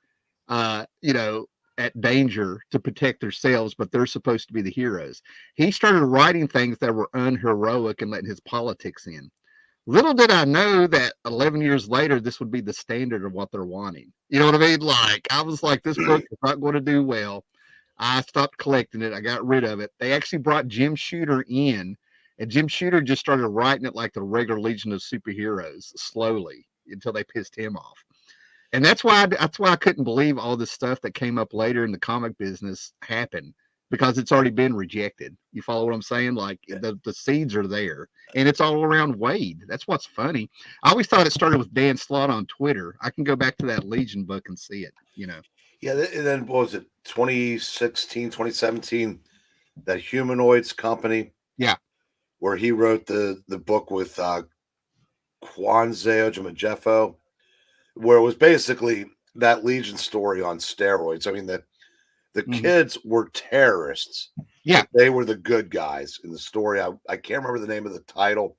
uh, you know, at danger to protect themselves, but they're supposed to be the heroes. He started writing things that were unheroic and letting his politics in. Little did I know that 11 years later, this would be the standard of what they're wanting. You know what I mean? Like, I was like, this book is not going to do well. I stopped collecting it. I got rid of it. They actually brought Jim Shooter in, and Jim Shooter just started writing it like the regular Legion of Superheroes slowly until they pissed him off. And that's why I couldn't believe all this stuff that came up later in the comic business happened because it's already been rejected. You follow what I'm saying? Like Yeah. the seeds are there, and it's all around Wade. That's what's funny. I always thought it started with Dan Slott on Twitter. I can go back to that Legion book and see it. Yeah, and then what was it, 2016, 2017? That Humanoids company Yeah. where he wrote the book with Kwanzaa Jeffo, where it was basically that Legion story on steroids. I mean, the Hmm. kids were terrorists, Yeah. but they were the good guys in the story. I can't remember the name of the title.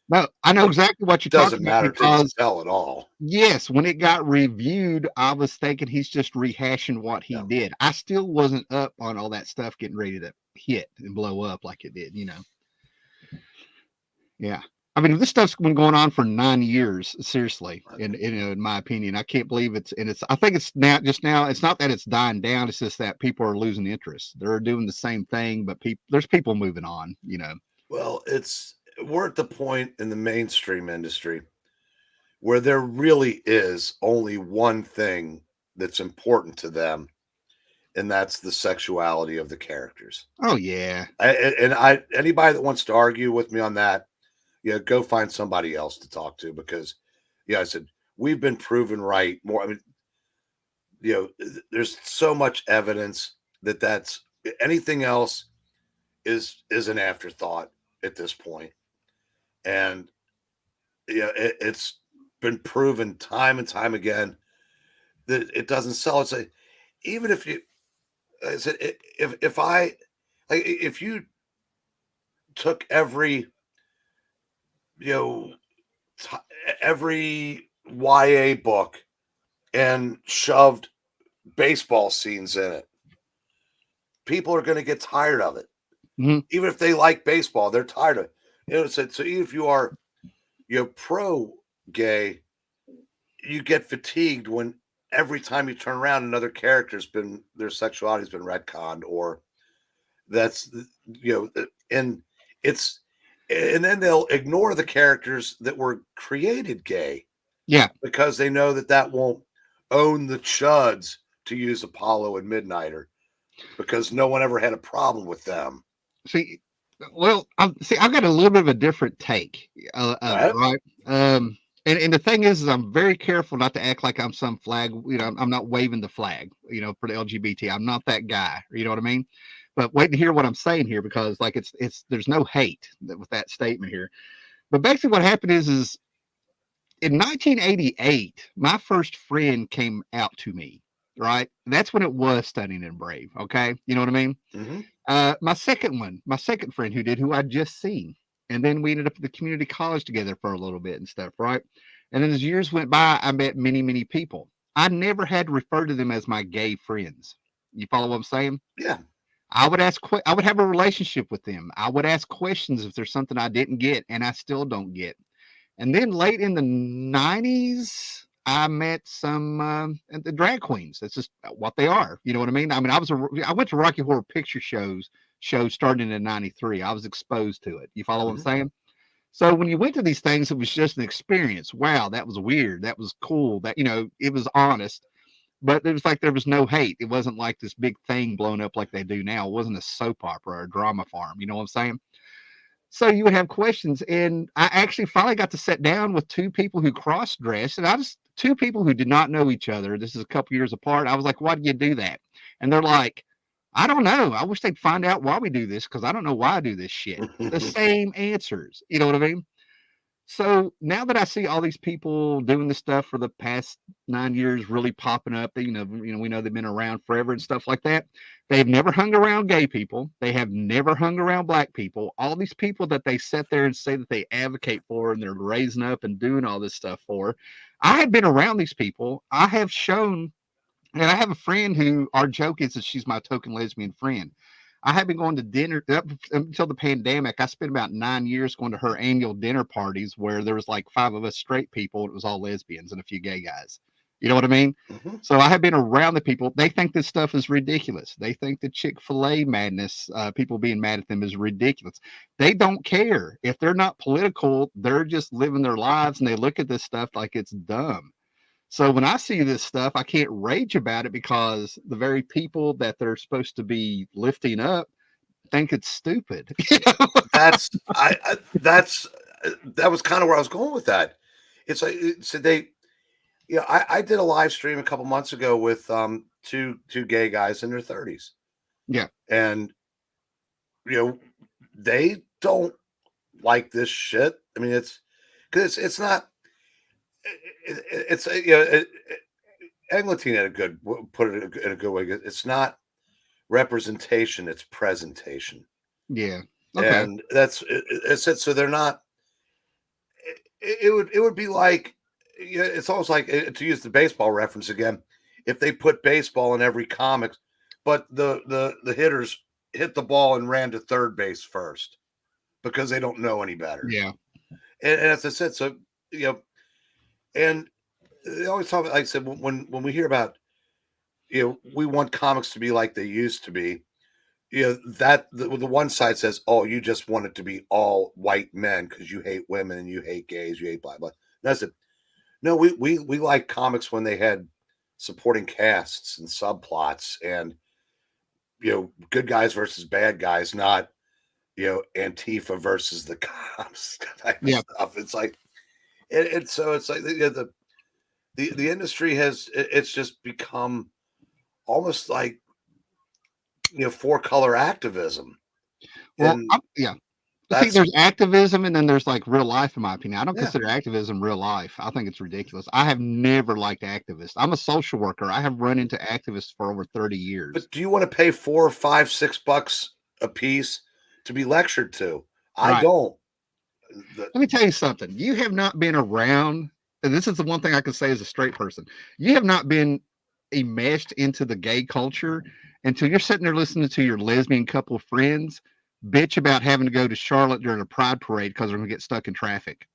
No, I know exactly what you're Doesn't talking about matter. It didn't because sell at all. yes, when it got reviewed, I was thinking he's just rehashing what he Yeah. did. I still wasn't up on all that stuff getting ready to hit and blow up like it did. Yeah. I mean, this stuff's been going on for 9 years, seriously, in my opinion. I can't believe I think it's now, it's not that it's dying down. It's just that people are losing interest. They're doing the same thing, but there's people moving on. Well, we're at the point in the mainstream industry where there really is only one thing that's important to them, and that's the sexuality of the characters. Oh, yeah. Anybody that wants to argue with me on that, yeah, go find somebody else to talk to because, yeah, I said we've been proven right more. I mean, there's so much evidence that's anything else is an afterthought at this point. And Yeah, it's been proven time and time again that it doesn't sell. It's like, even if you, I said, if I, like, if you took every, you know, t- every YA book and shoved baseball scenes in it, people are going to get tired of it. Mhm. Even if they like baseball, they're tired of it. So even if you are, pro gay, you get fatigued when every time you turn around, another character's been their sexuality's been retconned, or that's and it's and then they'll ignore the characters that were created gay Yeah. because they know that that won't own the chuds, to use Apollo and Midnighter, because no one ever had a problem with them. See, well, I've got a little bit of a different take of it, Right? right? And the thing is I'm very careful not to act like I'm some flag. I'm not waving the flag, for the LGBT. I'm not that guy. You know what I mean? But wait to hear what I'm saying here, because like it's there's no hate with that statement here. But basically, what happened is in 1988, my first friend came out to me. Right, that's when it was Stunning and Brave. Okay, you know what I mean? Hmm. My second friend who I'd just seen. And then we ended up at the community college together for a little bit and stuff, right? And then as years went by, I met many, many people. I never had to refer to them as my gay friends. You follow what I'm saying? Yeah. I would have a relationship with them. I would ask questions if there's something I didn't get and I still don't get. And then late in the 90s, I met some the drag queens. That's just what they are. You know what I mean? I went to Rocky Horror Picture shows starting in '93. I was exposed to it. You follow what I'm Hmm. saying? So when you went to these things, it was just an experience. Wow, that was weird. That was cool. That it was honest. But it was like there was no hate. It wasn't like this big thing blown up like they do now. It wasn't a soap opera or a drama farm. You know what I'm saying? So you would have questions, and I actually finally got to sit down with two people who cross dressed, and I was two people who did not know each other. This is a couple years apart. I was like, "Why do you do that?" And they're like, "I don't know. I wish they'd find out why we do this, because I don't know why I do this shit." The same answers. You know what I mean? So now that I see all these people doing this stuff for the past 9 years, really popping up, we know they've been around forever and stuff like that. They've never hung around gay people. They have never hung around black people. All these people that they sit there and say that they advocate for and they're raising up and doing all this stuff for. I have been around these people. I have shown, and I have a friend who our joke is that she's my token lesbian friend. I have been going to dinner up until the pandemic. I spent about 9 years going to her annual dinner parties where there was like five of us straight people. It was all lesbians and a few gay guys. You know what I mean? Hmm. So I have been around the people. They think this stuff is ridiculous. They think the Chick-fil-A madness, people being mad at them, is ridiculous. They don't care. If they're not political, they're just living their lives and they look at this stuff like it's dumb. So when I see this stuff, I can't rage about it because the very people that they're supposed to be lifting up think it's stupid. That's that's that was kind of where I was going with that. It's like, so they, I did a live stream a couple months ago with two gay guys in their 30s, Yeah. and you know they don't like this shit. I mean, it's because it's not. It's Eglinton had a good put it in a good way. It's not representation; it's presentation, Yeah. Okay. and it's it. So they're not. It would be like, it's almost like, to use the baseball reference again, if they put baseball in every comic, but the hitters hit the ball and ran to third base first because they don't know any better. Yeah. And as I said, so you know, and they always talk about, like I said, when we hear about, we want comics to be like they used to be. That the one side says, "Oh, you just want it to be all white men because you hate women and you hate gays, you hate blah blah." That's it. No, we like comics when they had supporting casts and subplots, and good guys versus bad guys, not Antifa versus the cops type of Yeah. stuff. It's like, so it's like the industry it's just become almost like four color activism. Well, And yeah. See, That's there's activism and then there's like real life, in my opinion. I don't yeah. consider activism real life. I think it's ridiculous. I have never liked activists. I'm a social worker. I have run into activists for over 30 years. But do you want to pay 4 or 5, $6 a piece to be lectured to? I Right. don't. Let me tell you something. You have not been around, and this is the one thing I can say as a straight person. You have not been enmeshed into the gay culture until you're sitting there listening to your lesbian couple friends bitch about having to go to Charlotte during a pride parade because they're going to get stuck in traffic.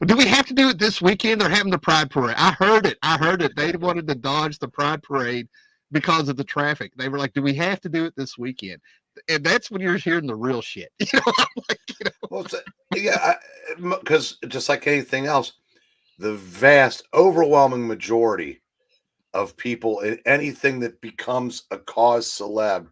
Do we have to do it this weekend? They're having the pride parade. I heard it. I heard it. They wanted to dodge the pride parade because of the traffic. They were like, "Do we have to do it this weekend?" And that's when you're hearing the real shit. Well, yeah, because just like anything else, the vast, overwhelming majority of people in anything that becomes a cause celeb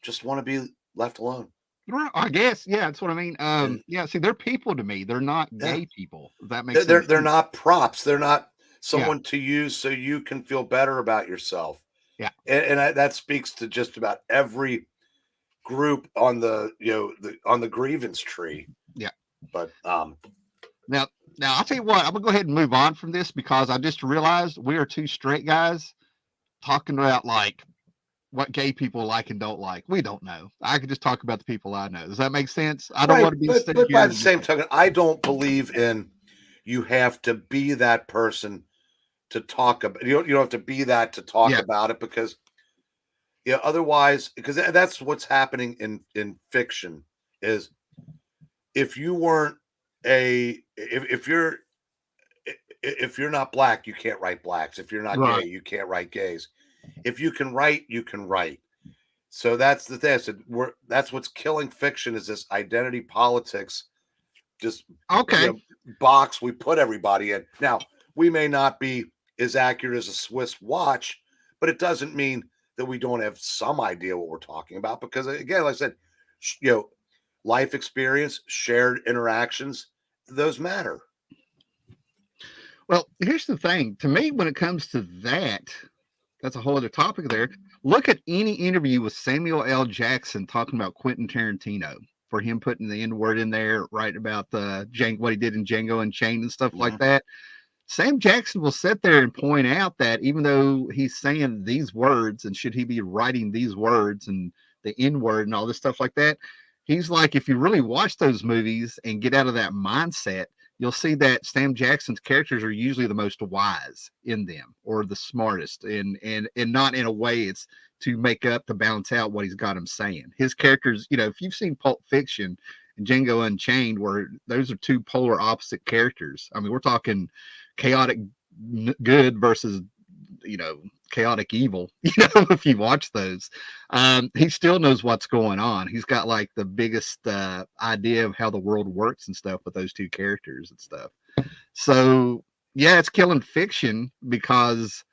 just want to be left alone. Right, I guess, yeah, that's what I mean. And Yeah, see, they're people to me. They're not yeah, gay people. If that they're makes they're, any they're sense. not props. They're not Yeah, someone to use so you can feel better about yourself. yeah, That speaks to just about every group on on the grievance tree. yeah. But Now, now I'll tell you what. I'm gonna go ahead and move on from this because I just realized we are two straight guys talking about like what gay people like and don't like. We don't know. I could just talk about the people I know. Does that make sense? I don't right, want to be but sitting by here the and just same token, I don't believe in you have to be that person to talk about. You don't have to be that to talk yeah, about it because otherwise, because that's what's happening in fiction is if you weren't if you're not black, you can't write blacks. If you're not gay, right. you can't write gays. If you can write, you can write. So that's the thing. I said that's what's killing fiction is this identity politics. Just you Okay. know, box we put everybody in. Now we may not be as accurate as a Swiss watch, but it doesn't mean that we don't have some idea what we're talking about. Because again, like I said, life experience, shared interactions, those matter. Well, here's the thing. To me, when it comes to that, that's a whole other topic there. Look at any interview with Samuel L. Jackson talking about Quentin Tarantino for him putting the N word in there, right about the what he did in Django Unchained and stuff like Mhm. that. Sam Jackson will sit there and point out that even though he's saying these words and should he be writing these words and the N word and all this stuff like that, he's like, if you really watch those movies and get out of that mindset, you'll see that Sam Jackson's characters are usually the most wise in them or the smartest, and not in a way it's to make up to balance out what he's got him saying. His characters, if you've seen Pulp Fiction and Django Unchained, where those are two polar opposite characters. I mean, we're talking chaotic good versus you know chaotic evil. If you watch those, he still knows what's going on. He's got like the biggest idea of how the world works and stuff with those two characters and stuff. So yeah, it's killing fiction because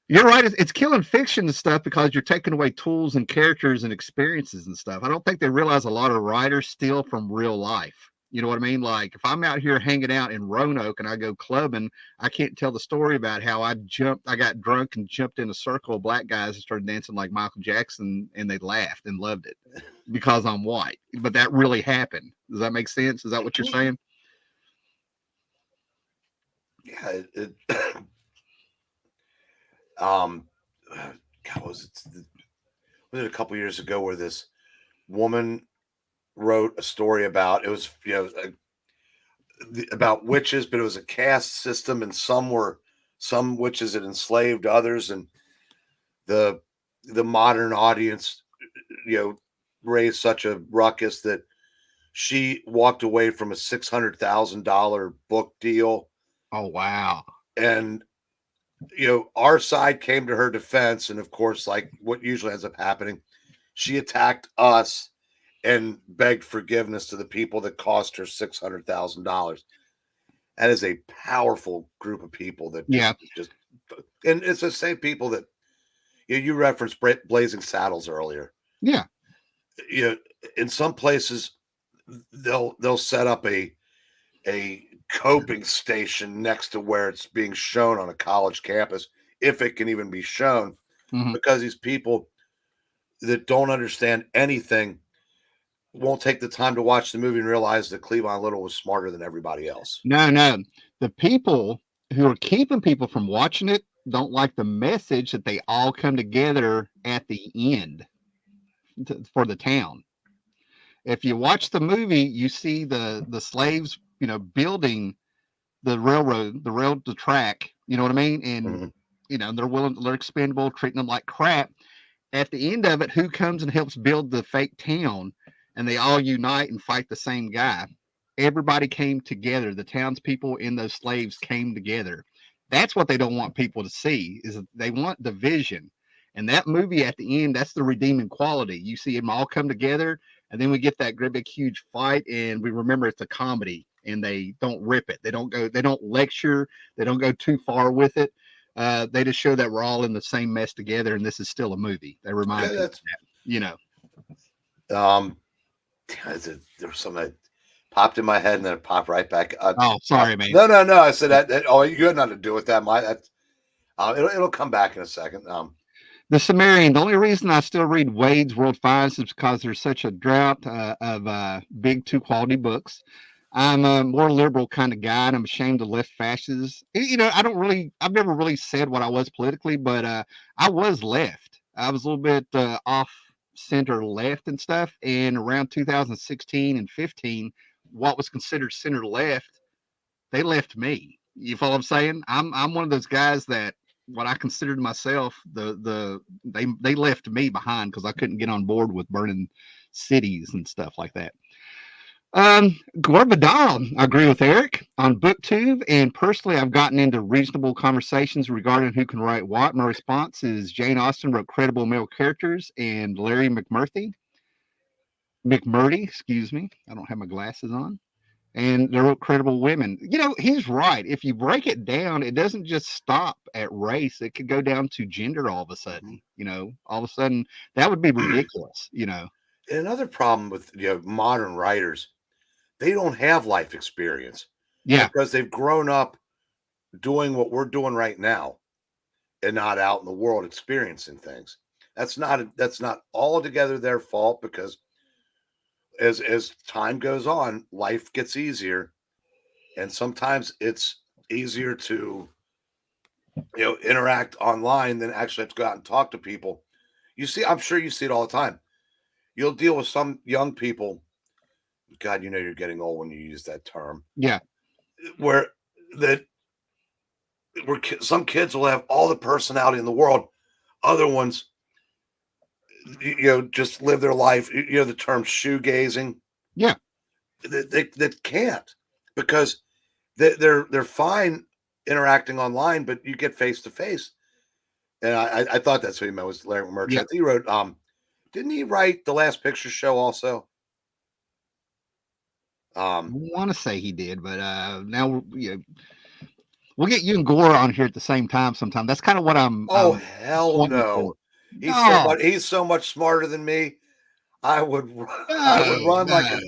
you're right. It's killing fiction and stuff because you're taking away tools and characters and experiences and stuff. I don't think they realize a lot of writers steal from real life. You know what I mean? Like if I'm out here hanging out in Roanoke and I go clubbing, I can't tell the story about how I got drunk and jumped in a circle of black guys and started dancing like Michael Jackson and they laughed and loved it because I'm white. But that really happened. Does that make sense? Is that what you're saying? Yeah, um, God, was it a couple years ago where this woman wrote a story about it was about witches, but it was a caste system, and some witches had enslaved others, and the the modern audience, you know, raised such a ruckus that she walked away from a $600,000 book deal, Oh wow. and our side came to her defense, and of course, like what usually ends up happening, she attacked us and begged forgiveness to the people that cost her $600,000. That is a powerful group of people that Yeah. just, and it's the same people that you referenced Blazing Saddles earlier. Yeah. You know, in some places they'll set up a coping station next to where it's being shown on a college campus, if it can even be shown, Hmm. because these people that don't understand anything, won't take the time to watch the movie and realize that Cleavon Little was smarter than everybody else. No, no. The people who are keeping people from watching it don't like the message that they all come together at the end for the town. If you watch the movie, you see the slaves, building the track. You know what I mean? And Mhm. they're expendable, treating them like crap. At the end of it, who comes and helps build the fake town, and they all unite and fight the same guy? Everybody came together. The townspeople and those slaves came together. That's what they don't want people to see. Is they want division. And that movie at the end, that's the redeeming quality. You see them all come together, and then we get that great big huge fight, and we remember it's a comedy, and they don't rip it. They don't lecture, they don't go too far with it. They just show that we're all in the same mess together, and this is still a movie. They remind Yeah, people that's that. um. There's something that popped in my head and then it popped right back. Oh, sorry, man. No, no, no. I said that. Oh, you had nothing to do with that. It'll come back in a second. The Sumerian. The only reason I still read Wade's World Finds is because there's such a drought of big two quality books. I'm a more liberal kind of guy, and I'm ashamed of left fascists. I've never really said what I was politically, but I was left. I was a little bit off center left and stuff. And around 2016 and 15, what was considered center left, they left me. You follow what I'm saying? I'm one of those guys that what I considered myself, they left me behind because I couldn't get on board with burning cities and stuff like that. Gore Vidal, I agree with Eric on BookTube, and personally, I've gotten into reasonable conversations regarding who can write what. My response is Jane Austen wrote credible male characters, and Larry McMurdy, excuse me, I don't have my glasses on, and they wrote credible women. He's right. If you break it down, it doesn't just stop at race. It could go down to gender all of a sudden. All of a sudden that would be ridiculous. Another problem with modern writers, they don't have life experience Yeah, because they've grown up doing what we're doing right now and not out in the world experiencing things. That's not altogether their fault because as time goes on, life gets easier, and sometimes it's easier to interact online than actually have to go out and talk to people. I'm sure you see it all the time. You'll deal with some young people. God, you're getting old when you use that term. yeah, Where that some kids will have all the personality in the world. Other ones, just live their life. The term shoegazing. yeah. They can't because they're fine interacting online, but you get face to face. And I thought that's what he meant was Larry Merchant. Yeah, I think he wrote. Didn't he write the Last Picture Show also? I want to say he did, but now we'll get you and Gore on here at the same time sometime. That's kind of what Oh I'm hell pointing for. no! No, He's so much smarter than me. I would I would no, run like no. a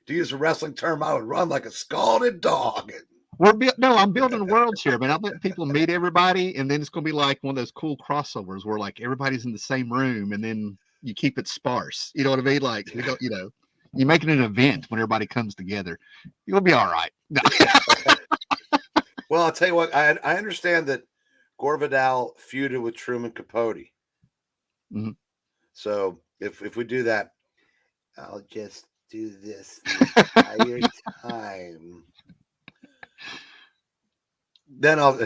to use a wrestling term. I would run like a scalded dog. No, I'm building worlds here, man. I'm letting people meet everybody, and then it's gonna be like one of those cool crossovers where like everybody's in the same room, and then you keep it sparse. You know what I mean? Like we don't, you make it an event when everybody comes together. You'll be all right. No. Well, I'll tell you what. I understand that Gore Vidal feuded with Truman Capote. Mhm. So if we do that, I'll just do this the entire time. Then I'll.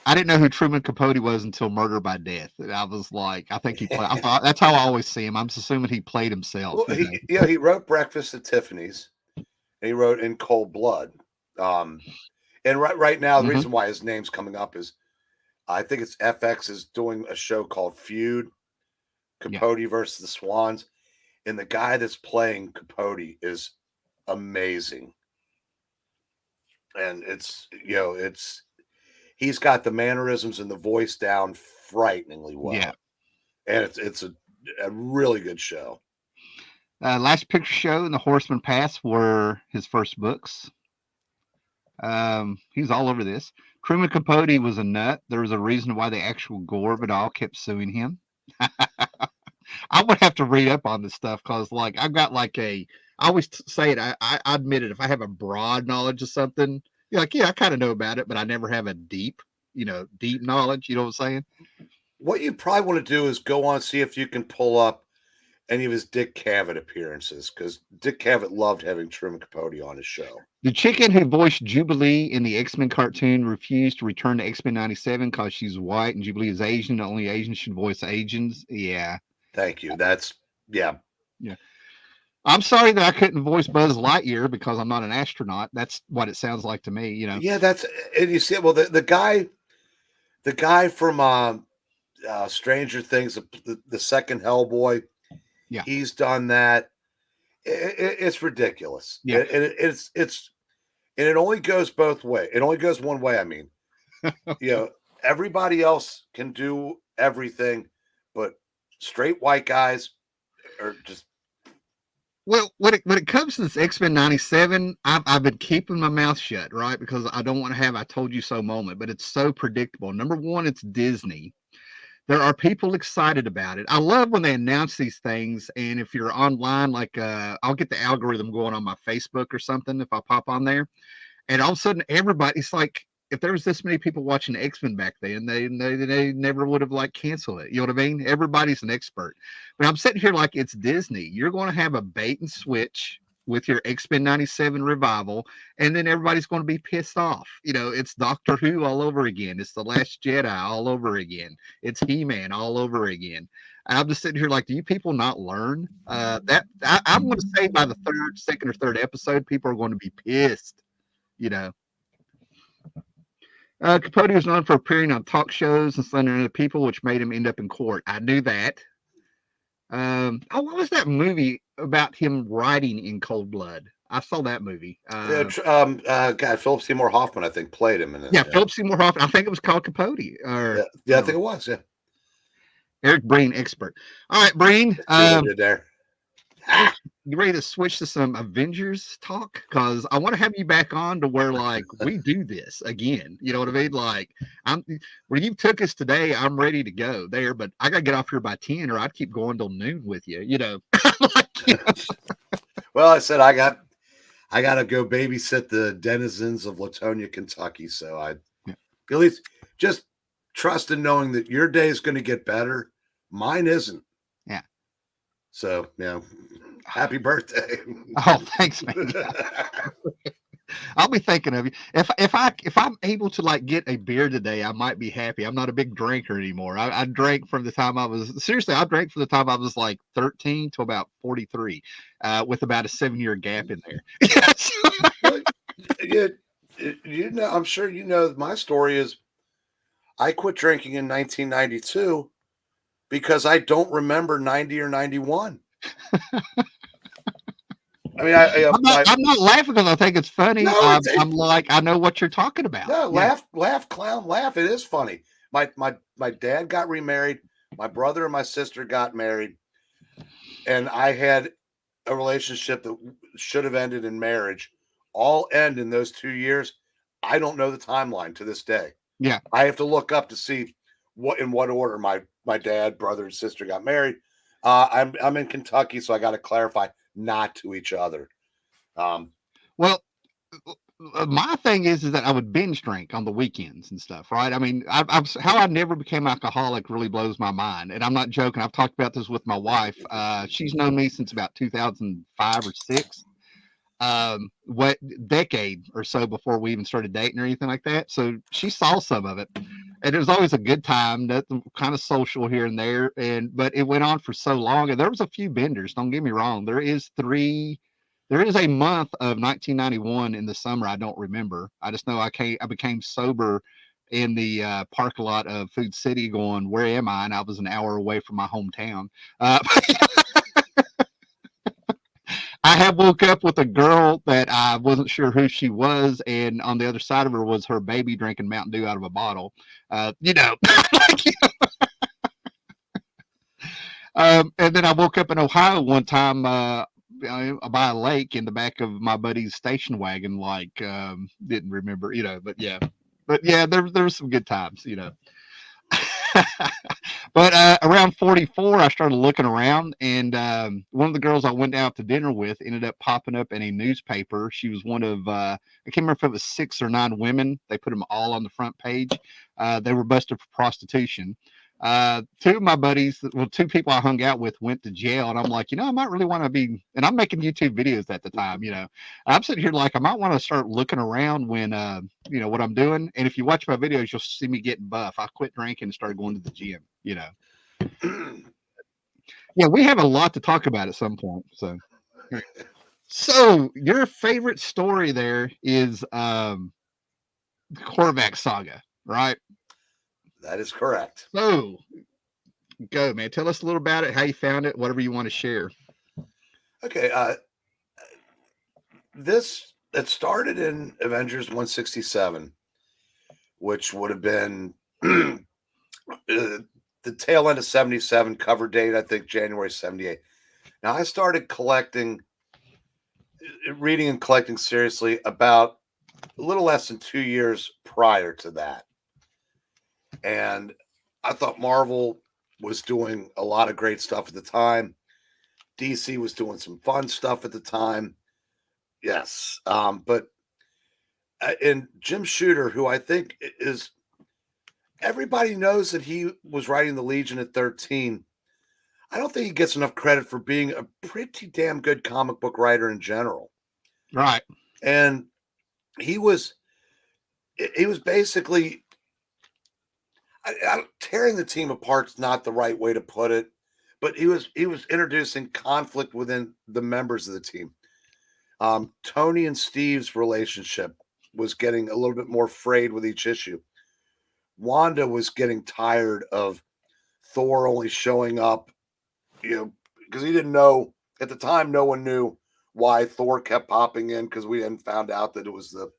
I didn't know who Truman Capote was until Murder by Death. And I was like, I think he played. I thought that's how I always see him. I'm just assuming he played himself. Well, he wrote Breakfast at Tiffany's. And he wrote In Cold Blood. Um, and right now, the Mhm. reason why his name's coming up is I think it's FX is doing a show called Feud, Yeah, Capote versus the Swans, and the guy that's playing Capote is amazing. And it's he's got the mannerisms and the voice down frighteningly yeah. well, and it's a really good show. Last Picture Show and The Horseman Pass were his first books. He was all over this. Truman Capote was a nut. There was a reason why the actual Gore Vidal kept suing him. I would have to read up on this stuff because, like, I've got like I always say it. I admit it. If I have a broad knowledge of something, you're like, yeah, I kind of know about it, but I never have a deep knowledge. You know what I'm saying? What you probably want to do is go on, see if you can pull up any of his Dick Cavett appearances, because Dick Cavett loved having Truman Capote on his show. The chicken who voiced Jubilee in the X Men cartoon refused to return to X Men '97 because she's white and Jubilee is Asian. Only Asians should voice Asians. Yeah, Thank you. That's yeah. yeah. I'm sorry that I couldn't voice Buzz Lightyear because I'm not an astronaut. That's what it sounds like to me. Yeah, that's and you see, well, the guy from Stranger Things, the second Hellboy, Yeah, he's done that. It's ridiculous. yeah. It's and it only goes both way. It only goes one way. I mean, you know, everybody else can do everything, but straight white guys are just Well, when it comes to this X Men '97, I've been keeping my mouth shut, right? Because I don't want to have "I told you so" moment. But it's so predictable. Number one, it's Disney. There are people excited about it. I love when they announce these things, and if you're online, like I'll get the algorithm going on my Facebook or something if I pop on there, and all of a sudden everybody, it's like if there was this many people watching X-Men back then, they never would have like canceled it. You know what I mean? Everybody's an expert. But I'm sitting here like it's Disney. You're going to have a bait and switch with your X-Men '97 revival, and then everybody's going to be pissed off. It's Doctor Who all over again. It's The Last Jedi all over again. It's He-Man all over again. I'm just sitting here like, do you people not learn? I'm going to say by the second or third episode, people are going to be pissed. You know. Capote was known for appearing on talk shows and slandering other people, which made him end up in court. I knew that. What was that movie about him riding in cold blood? I saw that movie. God, Philip Seymour Hoffman, I think, played him in it. Yeah, Philip Seymour Hoffman. I think it was called Capote. Or yeah, I think it was. Yeah, Eric Breen, expert. All right, Breen. see what I did there. You ready to switch to some Avengers talk? Because I want to have you back on to where like we do this again. You know what I mean? Like where you took us today, I'm ready to go there, but I gotta get off here by 10 or I'd keep going till noon with you. Well, I said I gotta go babysit the denizens of Latonia, Kentucky. So at least just trust in knowing that your day is going to get better. Mine isn't. Yeah. So happy birthday. Oh, thanks, man. I'll be thinking of you. If I'm able to like get a beer today, I might be happy. I'm not a big drinker anymore. I drank from the time I drank from the time I was like 13 to about 43, with about a 7-year gap in there. I'm sure you know my story is I quit drinking in 1992 because I don't remember 90 or 91. I mean, I'm not laughing because I think it's funny. No, I'm like, I know what you're talking about. No, laugh, clown, laugh. It is funny. My dad got remarried. My brother and my sister got married, and I had a relationship that should have ended in marriage. All end in those 2 years. I don't know the timeline to this day. Yeah, I have to look up to see in what order my dad, brother, and sister got married. I'm in Kentucky, so I got to clarify. Not to each other. Well, my thing is that I would binge drink on the weekends and stuff, right? I mean, how I never became alcoholic really blows my mind, and I'm not joking. I've talked about this with my wife. She's known me since about 2005 or six. What decade or so before we even started dating or anything like that. So she saw some of it, and it was always a good time, nothing kind of social here and there. But it went on for so long, and there was a few benders. Don't get me wrong. There is a month of 1991 in the summer I don't remember. I just know I became sober in the parking lot of Food City, going, "Where am I?" And I was an hour away from my hometown. I have woke up with a girl that I wasn't sure who she was, and on the other side of her was her baby drinking Mountain Dew out of a bottle. And then I woke up in Ohio one time by a lake in the back of my buddy's station wagon. Didn't remember, but yeah, there were some good times. But around 44, I started looking around, and one of the girls I went out to dinner with ended up popping up in a newspaper. She was one of, I can't remember if it was 6 or 9 women. They put them all on the front page. They were busted for prostitution. Two of my buddies, well, two people I hung out with went to jail, and I'm like, I might really want to be, and I'm making YouTube videos at the time. I'm sitting here like I might want to start looking around when, what I'm doing. And if you watch my videos, you'll see me getting buff. I quit drinking and started going to the gym. Yeah, we have a lot to talk about at some point. So your favorite story there is the Korvac saga, right? That is correct. So go, man. Tell us a little about it, how you found it, whatever you want to share. Okay, it started in Avengers 167, which would have been the tail end of 77, cover date, I think January 78. Now, I started reading and collecting seriously about a little less than 2 years prior to that. And I thought Marvel was doing a lot of great stuff at the time. DC was doing some fun stuff at the time. Yes. But and Jim Shooter, who I think is, everybody knows that he was writing the Legion at 13. I don't think he gets enough credit for being a pretty damn good comic book writer in general. Right. And he was basically tearing the team apart's not the right way to put it, but he was introducing conflict within the members of the team. Tony and Steve's relationship was getting a little bit more frayed with each issue. Wanda was getting tired of Thor only showing up, because he didn't know at the time. No one knew why Thor kept popping in, because we hadn't found out that it was the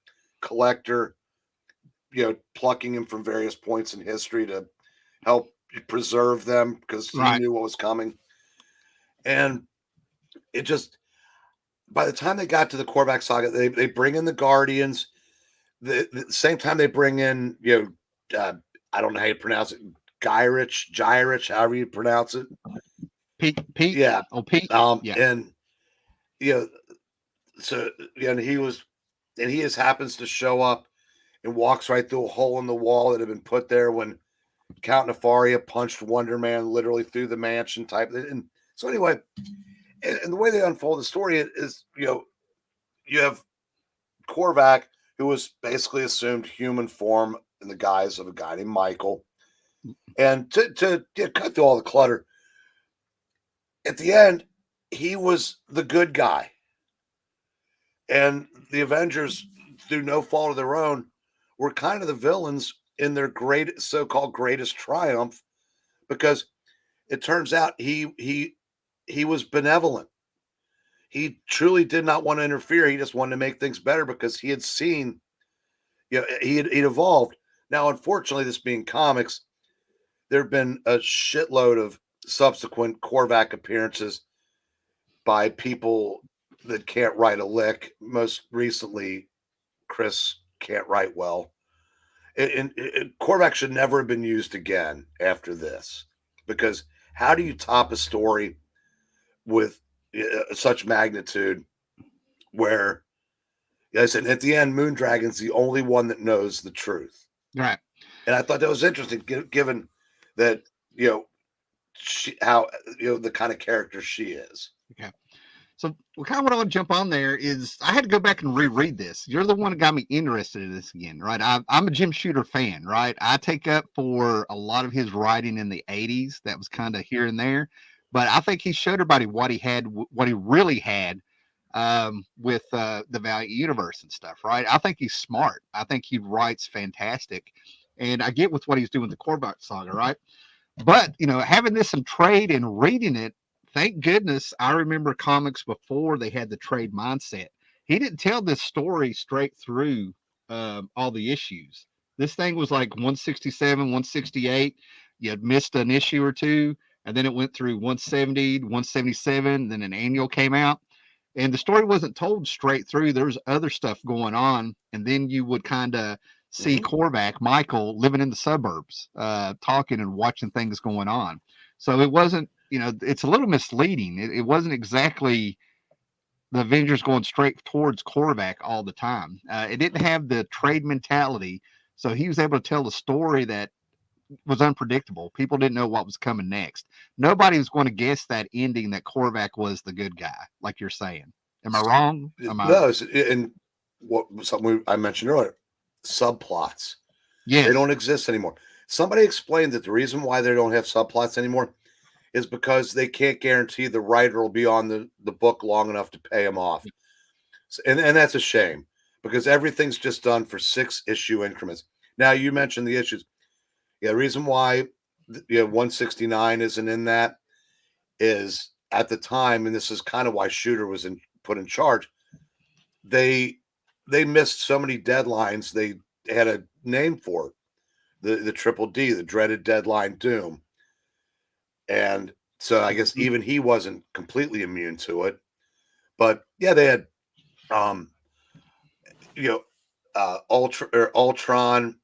Collector, plucking him from various points in history to help preserve them, because he knew what was coming. And it just, by the time they got to the Korvac saga, they bring in the Guardians. The same time they bring in, I don't know how you pronounce it, Gyrich, however you pronounce it. Pete. Yeah. Oh, Pete. Yeah. And, so, and he just happens to show up and walks right through a hole in the wall that had been put there when Count Nefaria punched Wonder Man literally through the mansion type. And so anyway, and the way they unfold the story is, you have Korvac, who was basically assumed human form in the guise of a guy named Michael. And to cut through all the clutter, at the end, he was the good guy. And the Avengers, through no fault of their own, were kind of the villains in their so-called greatest triumph, because it turns out he was benevolent. He truly did not want to interfere. He just wanted to make things better, because he had seen, he'd evolved. Now, unfortunately, this being comics, there have been a shitload of subsequent Korvac appearances by people that can't write a lick. Most recently, Chris can't write well. And Korvac should never have been used again after this, because how do you top a story with such magnitude where, I said, at the end, Moondragon's the only one that knows the truth. Right. And I thought that was interesting, given that, how, the kind of character she is. Okay. So kind of what I want to jump on there is I had to go back and reread this. You're the one that got me interested in this again, right? I'm a Jim Shooter fan, right? I take up for a lot of his writing in the 80s. That was kind of here and there. But I think he showed everybody what he really had with the Valiant Universe and stuff, right? I think he's smart. I think he writes fantastic. And I get with what he's doing with the Korvac saga, right? But, having this in trade and reading it, thank goodness I remember comics before they had the trade mindset. He didn't tell this story straight through all the issues. This thing was like 167, 168. You had missed an issue or two, and then it went through 170, 177. Then an annual came out, and the story wasn't told straight through. There was other stuff going on, and then you would kind of see Korvac, Michael, living in the suburbs, talking and watching things going on. So it wasn't, it's a little misleading. It wasn't exactly the Avengers going straight towards Korvac all the time. It didn't have the trade mentality. So he was able to tell a story that was unpredictable. People didn't know what was coming next. Nobody was going to guess that ending that Korvac was the good guy, like you're saying. Am I wrong? Am I? No, and what something I mentioned earlier, subplots. They Yes. don't exist anymore. Somebody explained that the reason why they don't have subplots anymore is because they can't guarantee the writer will be on the book long enough to pay him off. So, and that's a shame because everything's just done for 6-issue increments. Now you mentioned the issues. Yeah, the reason why 169 isn't in that is at the time, and this is kind of why Shooter was put in charge. They missed so many deadlines. They had a name for it, the triple D, the dreaded deadline doom. And so I guess even he wasn't completely immune to it. But yeah, they had um you know Ultron,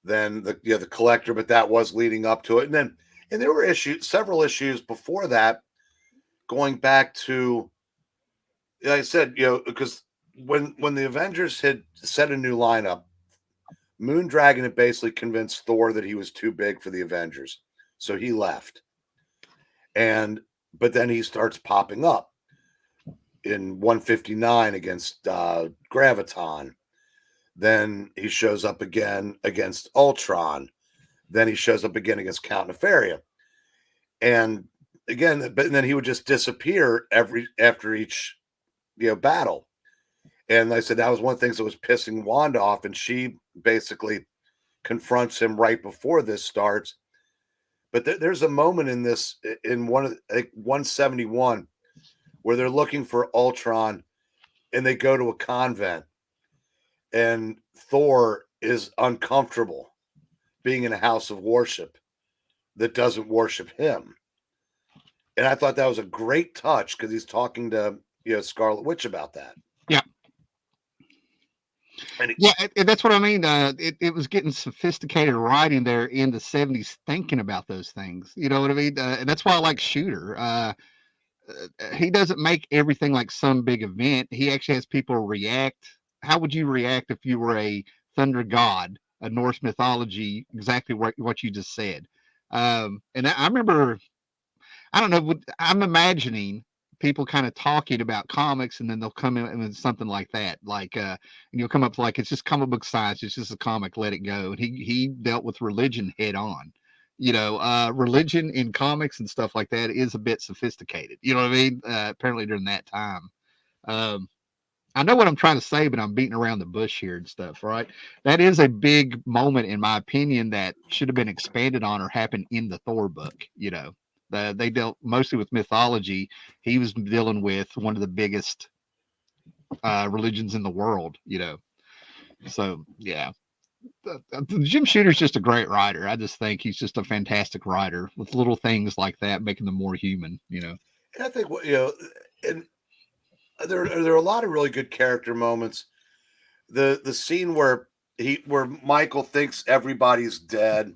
then the collector, but that was leading up to it. And there were several issues before that, going back to, like I said, because when the Avengers had set a new lineup, Moondragon had basically convinced Thor that he was too big for the Avengers. So he left. But then he starts popping up in 159 against Graviton. Then he shows up again against Ultron. Then he shows up again against Count Nefaria. And again, but then he would just disappear after each battle. And like I said, that was one of the things that was pissing Wanda off, and she basically confronts him right before this starts. But there's a moment in this, in 171, where they're looking for Ultron, and they go to a convent, and Thor is uncomfortable being in a house of worship that doesn't worship him. And I thought that was a great touch because he's talking to Scarlet Witch about that. Yeah. Yeah, and that's what I mean. It was getting sophisticated writing there in the 70s, thinking about those things. You know what I mean? And that's why I like Shooter. He doesn't make everything like some big event. He actually has people react. How would you react if you were a thunder god, a Norse mythology, exactly what you just said? And I remember, I don't know, I'm imagining people kind of talking about comics, and then they'll come in with something like that, like and you'll come up like it's just comic book science, it's just a comic, let it go. And he dealt with religion head on. Religion in comics and stuff like that is a bit sophisticated, you know what I mean? Apparently during that time. um I know what I'm trying to say, but I'm beating around the bush here and stuff, right? That is a big moment, in my opinion, that should have been expanded on or happened in the Thor book. They dealt mostly with mythology. He was dealing with one of the biggest religions in the world. So yeah, Jim Shooter's just a great writer. I just think he's just a fantastic writer with little things like that, making them more human. And I think and there are a lot of really good character moments. The scene where Michael thinks everybody's dead.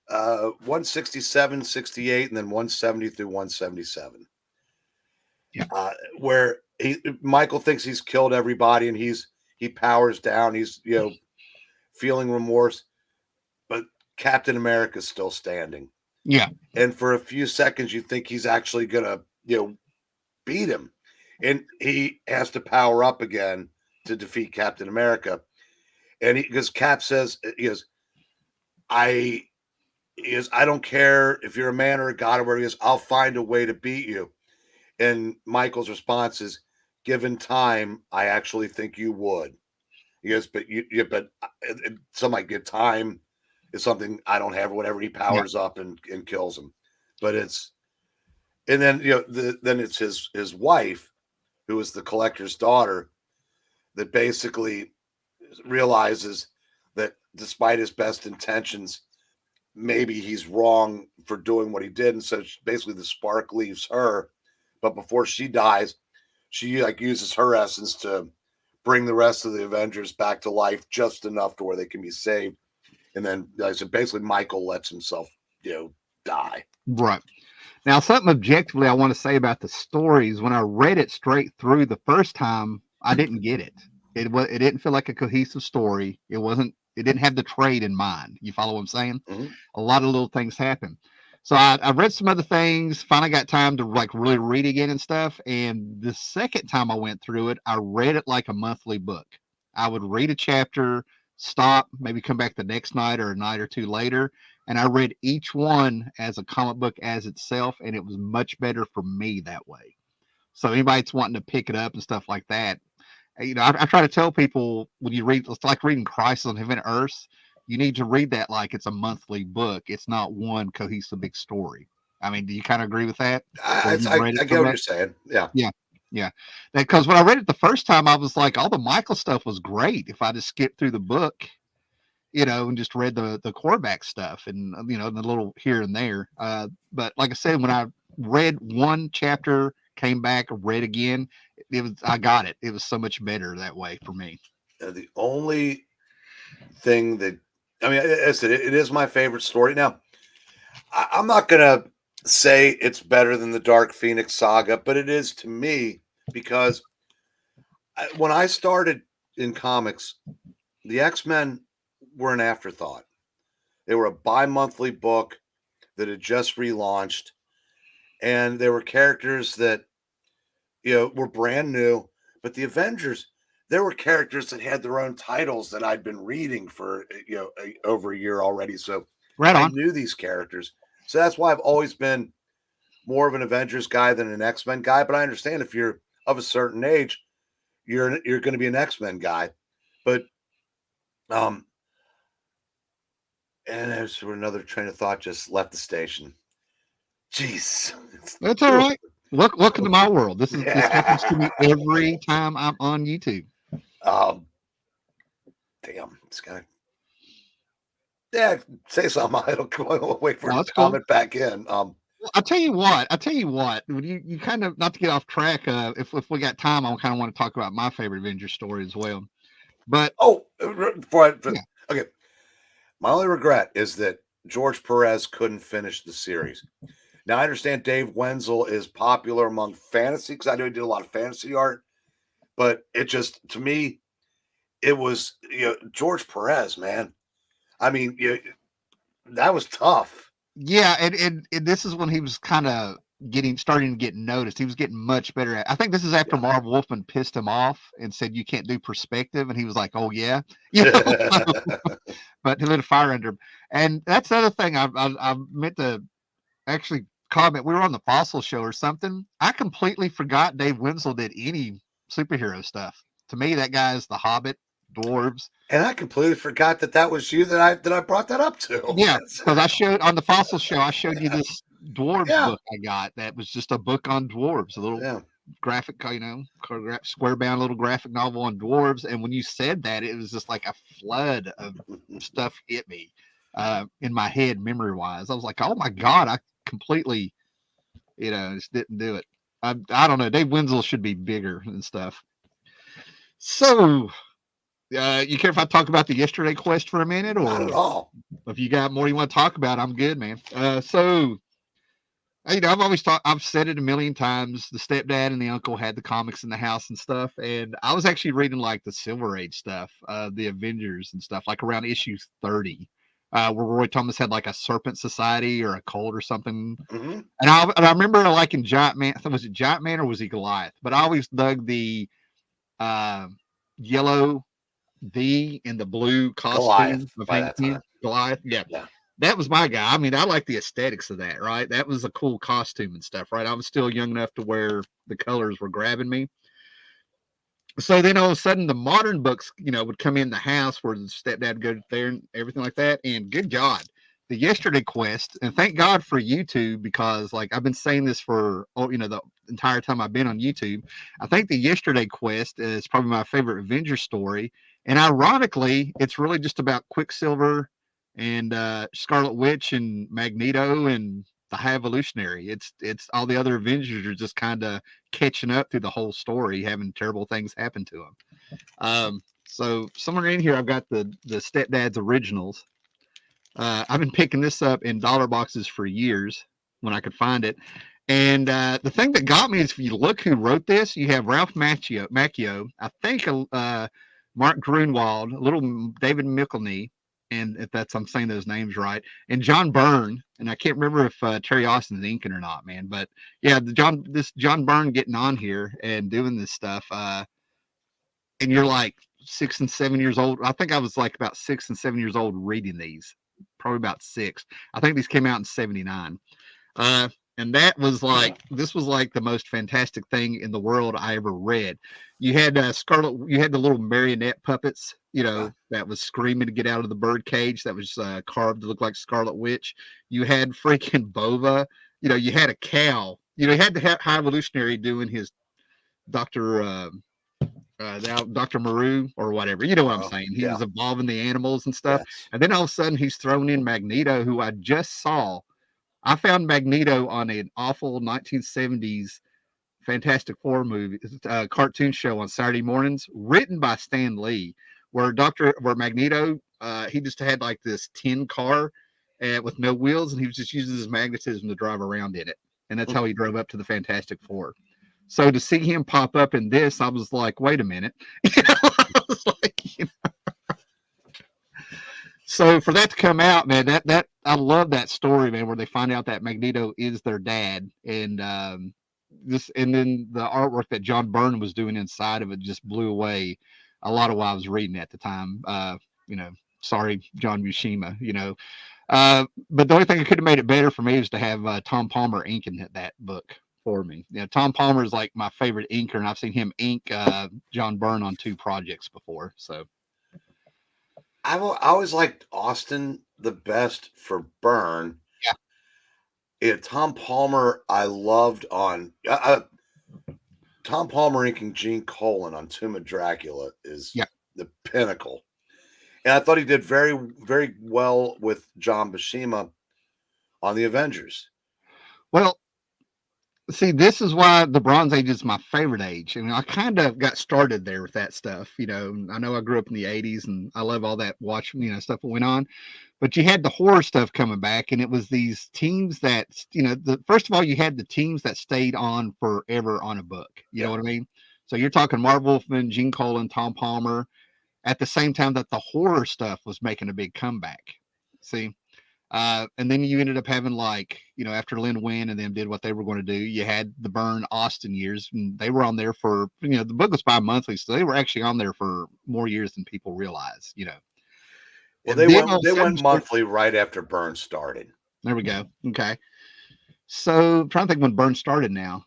167, 68, and then 170 through 177. Yeah. Where Michael thinks he's killed everybody, and he powers down. He's feeling remorse, but Captain America's still standing. Yeah. And for a few seconds, you think he's actually gonna beat him, and he has to power up again to defeat Captain America. And because Cap says, I don't care if you're a man or a god or whatever. He goes, I'll find a way to beat you. And Michael's response is, given time, I actually think you would. He goes, but some might get time is something I don't have or whatever. He powers up and kills him. But and then then it's his wife, who is the collector's daughter, that basically realizes that despite his best intentions, maybe he's wrong for doing what he did. And so basically the spark leaves her. But before she dies, she uses her essence to bring the rest of the Avengers back to life just enough to where they can be saved. And then, so basically, Michael lets himself, die. Right. Now, something objectively I want to say about the stories. When I read it straight through the first time, I didn't get it. It didn't feel like a cohesive story. It wasn't. It didn't have the trade in mind. You follow what I'm saying? Mhm. A lot of little things happen. So I read some other things. Finally got time to like really read again and stuff. And the second time I went through it, I read it like a monthly book. I would read a chapter, stop, maybe come back the next night or a night or two later, and I read each one as a comic book as itself, and it was much better for me that way. So anybody that's wanting to pick it up and stuff like that, I try to tell people when you read, it's like reading Crisis on Infinite Earths. You need to read that like it's a monthly book. It's not one cohesive big story. I mean, do you kind of agree with that? Or you've read I it get from what that? you're saying. Yeah. Yeah, yeah. Because when I read it the first time, I was like, all the Michael stuff was great. If I just skipped through the book, and just read the quarterback stuff and the little here and there. But like I said, when I read one chapter, came back, read again, I got it. It was so much better that way for me. The only thing that, I mean, I said it is my favorite story. Now, I'm not gonna say it's better than the Dark Phoenix saga, but it is to me because when I started in comics, the X-Men were an afterthought. They were a bi-monthly book that had just relaunched, and they were characters that were brand new. But the Avengers, there were characters that had their own titles that I'd been reading for over a year already. So Right I on. knew these characters. So that's why I've always been more of an Avengers guy than an X-Men guy. But I understand if you're of a certain age, you're going to be an X-Men guy. But um, and there's another train of thought just left the station. Jeez, That's all right. Welcome to my world. This happens to me yeah. every time I'm on YouTube. um, damn, it's kind of yeah. Say something. I don't wait for No, it to that's cool. comment back in. Well, I tell you what. When you kind of not to get off track. If we got time, I kind of want to talk about my favorite Avengers story as well. But Oh, yeah, okay. My only regret is that George Perez couldn't finish the series. Now I understand Dave Wenzel is popular among fantasy because I know he did a lot of fantasy art, but it just to me it was George Perez, man. I mean, that was tough. yeah, and this is when he was kind of starting to get noticed. He was getting much better at. I think this is after Yeah. Marv Wolfman pissed him off and said you can't do perspective, and he was like, "Oh yeah," you know. But he lit a fire under him, and that's the other thing I meant to actually comment. We were on the Fossil Show or something. I completely forgot Dave Winslow did any superhero stuff. To me, that guy is the Hobbit, dwarves. And I completely forgot that was you that I brought that up to. Yeah, because I showed on the Fossil Show, I showed you this dwarves Yeah. book I got that was just a book on dwarves, a little Yeah. graphic, square bound little graphic novel on dwarves. And when you said that, it was just like a flood of stuff hit me in my head, memory wise. I was like, oh my God, I completely, just didn't do it. I don't know. Dave Winslow should be bigger and stuff. So, you care if I talk about the yesterday quest for a minute, Not at or all. if you got more you want to talk about? I'm good, man. I've always I've said it a million times. The stepdad and the uncle had the comics in the house and stuff, and I was actually reading like the Silver Age stuff, the Avengers and stuff, like around issue 30, where Roy Thomas had like a Serpent Society or a cult or something. Hmm. And I remember liking Giant Man. Was it Giant Man or was he Goliath? But I always dug the uh, yellow V in the blue costume Goliath of by Hank that Pym. time. Goliath. Yeah. Yeah. That was my guy. I mean, I like the aesthetics of that, right? That was a cool costume and stuff, right? I was still young enough to where the colors were grabbing me. So then all of a sudden the modern books, would come in the house where the stepdad would go there and everything like that. And good God, the Yesterday Quest, and thank God for YouTube, because like I've been saying this for the entire time I've been on YouTube. I think the Yesterday Quest is probably my favorite Avengers story. And ironically, it's really just about Quicksilver and Scarlet Witch and Magneto and the High Evolutionary. It's all the other Avengers are just kind of catching up through the whole story, having terrible things happen to them. So somewhere in here, I've got the stepdad's originals. I've been picking this up in dollar boxes for years when I could find it. And the thing that got me is if you look who wrote this, you have Ralph Macchio, I think Mark Grunwald, a little David Michelny, and if that's I'm saying those names right, and John Byrne, and I can't remember if Terry Austin's inking or not, man. But yeah, this John Byrne getting on here and doing this stuff, and you're like 6 and 7 years old. I think I was like about 6 and 7 years old reading these, probably about six. I think these came out in '79. Uh, and that was like this was like the most fantastic thing in the world I ever read. You had you had the little marionette puppets, that was screaming to get out of the bird cage that was carved to look like Scarlet Witch. You had freaking Bova. You had a cow. You had the High Evolutionary doing his Doctor Dr. Maru or whatever. You know what I'm saying? He was evolving the animals and stuff. Yes. And then all of a sudden he's thrown in Magneto, who I just saw. I found Magneto on an awful 1970s Fantastic Four movie, cartoon show on Saturday mornings, written by Stan Lee, where Magneto, he just had like this tin car with no wheels, and he was just using his magnetism to drive around in it. And that's how he drove up to the Fantastic Four. So to see him pop up in this, I was like, wait a minute. I was like, So for that to come out, man, that I love that story, man, where they find out that Magneto is their dad, and and then the artwork that John Byrne was doing inside of it just blew away a lot of what I was reading at the time. Sorry, John Buscema, but the only thing that could have made it better for me is to have Tom Palmer inking that book for me. Tom Palmer is like my favorite inker, and I've seen him ink John Byrne on 2 projects before. So I always liked Austin the best for Byrne. yeah, Tom Palmer, I loved on Tom Palmer inking Gene Colan on Tomb of Dracula is yeah. the pinnacle. And I thought he did very, very well with John Buscema on the Avengers. Well, see, this is why the Bronze Age is my favorite age. And I kind of got started there with that stuff. I know I grew up in the 80s and I love all that watching, stuff that went on. But you had the horror stuff coming back, and it was these teams that, first of all, you had the teams that stayed on forever on a book. You know what I mean? So you're talking Marv Wolfman, Gene Colan, Tom Palmer, at the same time that the horror stuff was making a big comeback. See? And then you ended up having after Lynn Wynn and them did what they were going to do, you had the Byrne Austin years, and they were on there for, the book was bi-monthly, so they were actually on there for more years than people realize, Well, And they went monthly right after Byrne started. There we go. Okay. So I'm trying to think when Byrne started now.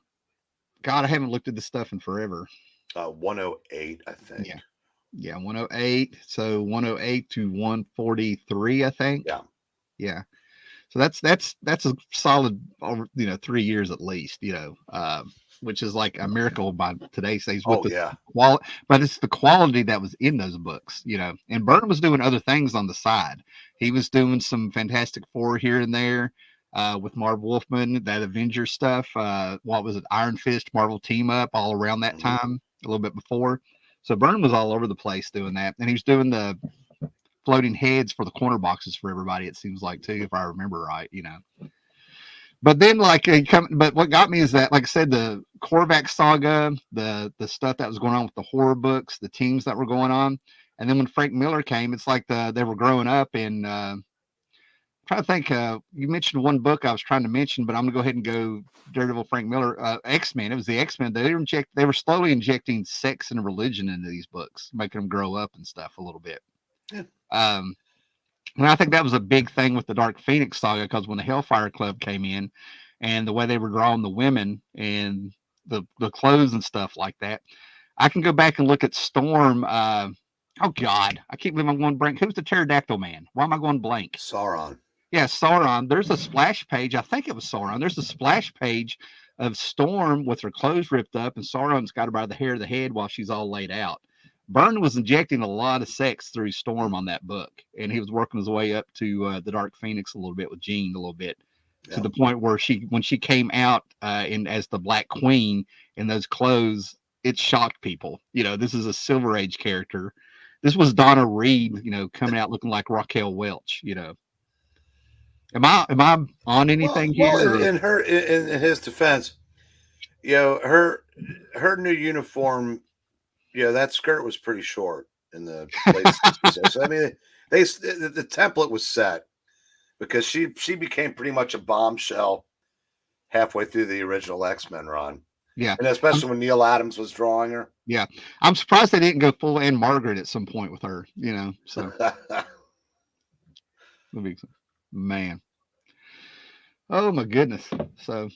God, I haven't looked at this stuff in forever. 108, I think. Yeah, 108. So 108 to 143, I think. Yeah. So that's a solid, 3 years at least, which is like a miracle by today's days. But it's the quality that was in those books, And Byrne was doing other things on the side. He was doing some Fantastic Four here and there with Marv Wolfman, that Avengers stuff. What was it? Iron Fist, Marvel Team Up, all around that time, a little bit before. So Byrne was all over the place doing that, and he was doing the floating heads for the corner boxes for everybody, it seems like, too, if I remember right, But then, but what got me is that, like I said, the Korvac saga, the stuff that was going on with the horror books, the teams that were going on, and then when Frank Miller came, it's like they were growing up. And I'm trying to think. You mentioned one book I was trying to mention, but I'm gonna go ahead and go Daredevil, Frank Miller, X-Men. It was the X-Men. They were slowly injecting sex and religion into these books, making them grow up and stuff a little bit. Yeah. And I think that was a big thing with the Dark Phoenix saga, because when the Hellfire Club came in and the way they were drawing the women and the clothes and stuff like that, I can go back and look at Storm. Oh God, I can't believe I'm going blank. Who's the pterodactyl man? Why am I going blank? Sauron. Yeah, Sauron. There's a splash page. I think it was Sauron. There's a splash page of Storm with her clothes ripped up, and Sauron's got her by the hair of the head while she's all laid out. Byrne was injecting a lot of sex through Storm on that book, and he was working his way up to the Dark Phoenix a little bit with Jean a little bit, to the point where when she came out as the Black Queen in those clothes, it shocked people. This is a Silver Age character. This was Donna Reed, coming out looking like Raquel Welch. Am I on anything Well, here? Or? in his defense, her new uniform, that skirt was pretty short in the late 60s. So, I mean, the template was set because she became pretty much a bombshell halfway through the original X-Men run. Yeah, And especially when Neil Adams was drawing her. yeah. I'm surprised they didn't go full Anne Margaret at some point with her. So man. Oh my goodness. So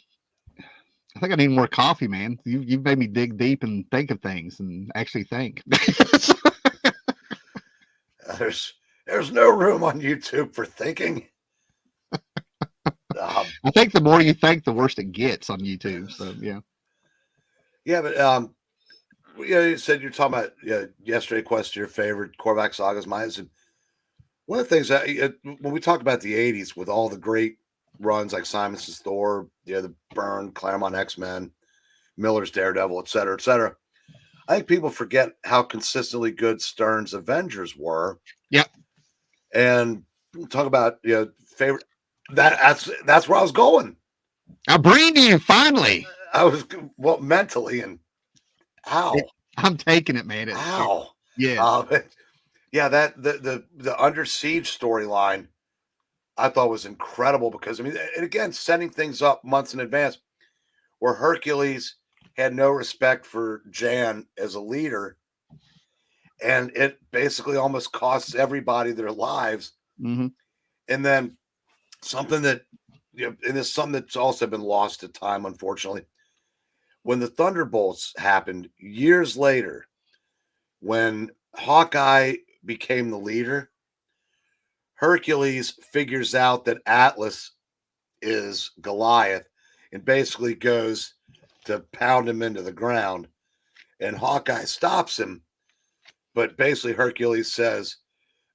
I think I need more coffee, man. You've made me dig deep and think of things and actually think. there's no room on YouTube for thinking. I think the more you think, the worse it gets on YouTube. So yeah. Yeah, but you said you're talking about yesterday quest, your favorite Korvac sagas. Mine. One of the things that when we talk about the '80s with all the great runs like Simonson's Thor, the Byrne, Claremont X-Men, Miller's Daredevil, et cetera, et cetera. I think people forget how consistently good Stern's Avengers were. Yep. And talk about favorite. That's where I was going. I bring you finally. I was mentally and how I'm taking it, man. How? Yeah. Yeah, that the Under Siege storyline I thought was incredible because and again, setting things up months in advance where Hercules had no respect for Jan as a leader, and it basically almost costs everybody their lives. Mm-hmm. And then something that and it's something that's also been lost to time, unfortunately. When the Thunderbolts happened years later, when Hawkeye became the leader, Hercules figures out that Atlas is Goliath and basically goes to pound him into the ground. And Hawkeye stops him. But basically Hercules says,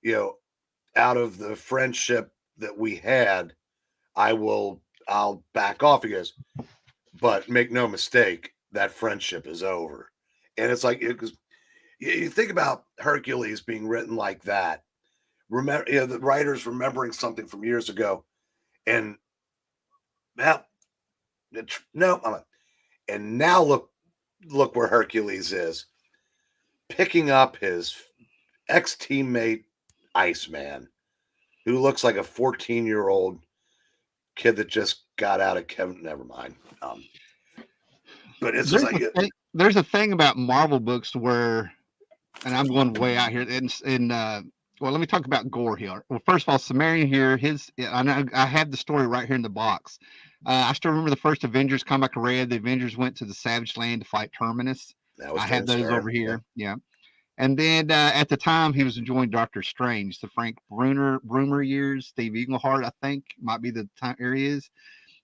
out of the friendship that we had, I'll back off. He goes, but make no mistake, that friendship is over. And it's like, you think about Hercules being written like that. Remember, the writers remembering something from years ago, and well, no, and now look where Hercules is, picking up his ex-teammate Iceman, who looks like a 14-year-old kid that just got out of Kevin. Never mind. But it's just like there's a thing about Marvel books where, and I'm going way out here. Well, let me talk about Gore here. Well, first of all, Sumerian here. I have the story right here in the box. I still remember the first Avengers comic I read. The Avengers went to the Savage Land to fight Terminus. I have those over here. Yeah. And then at the time, he was enjoying Doctor Strange, the Frank Brumer years. Steve Eaglehart, I think, might be the time area is.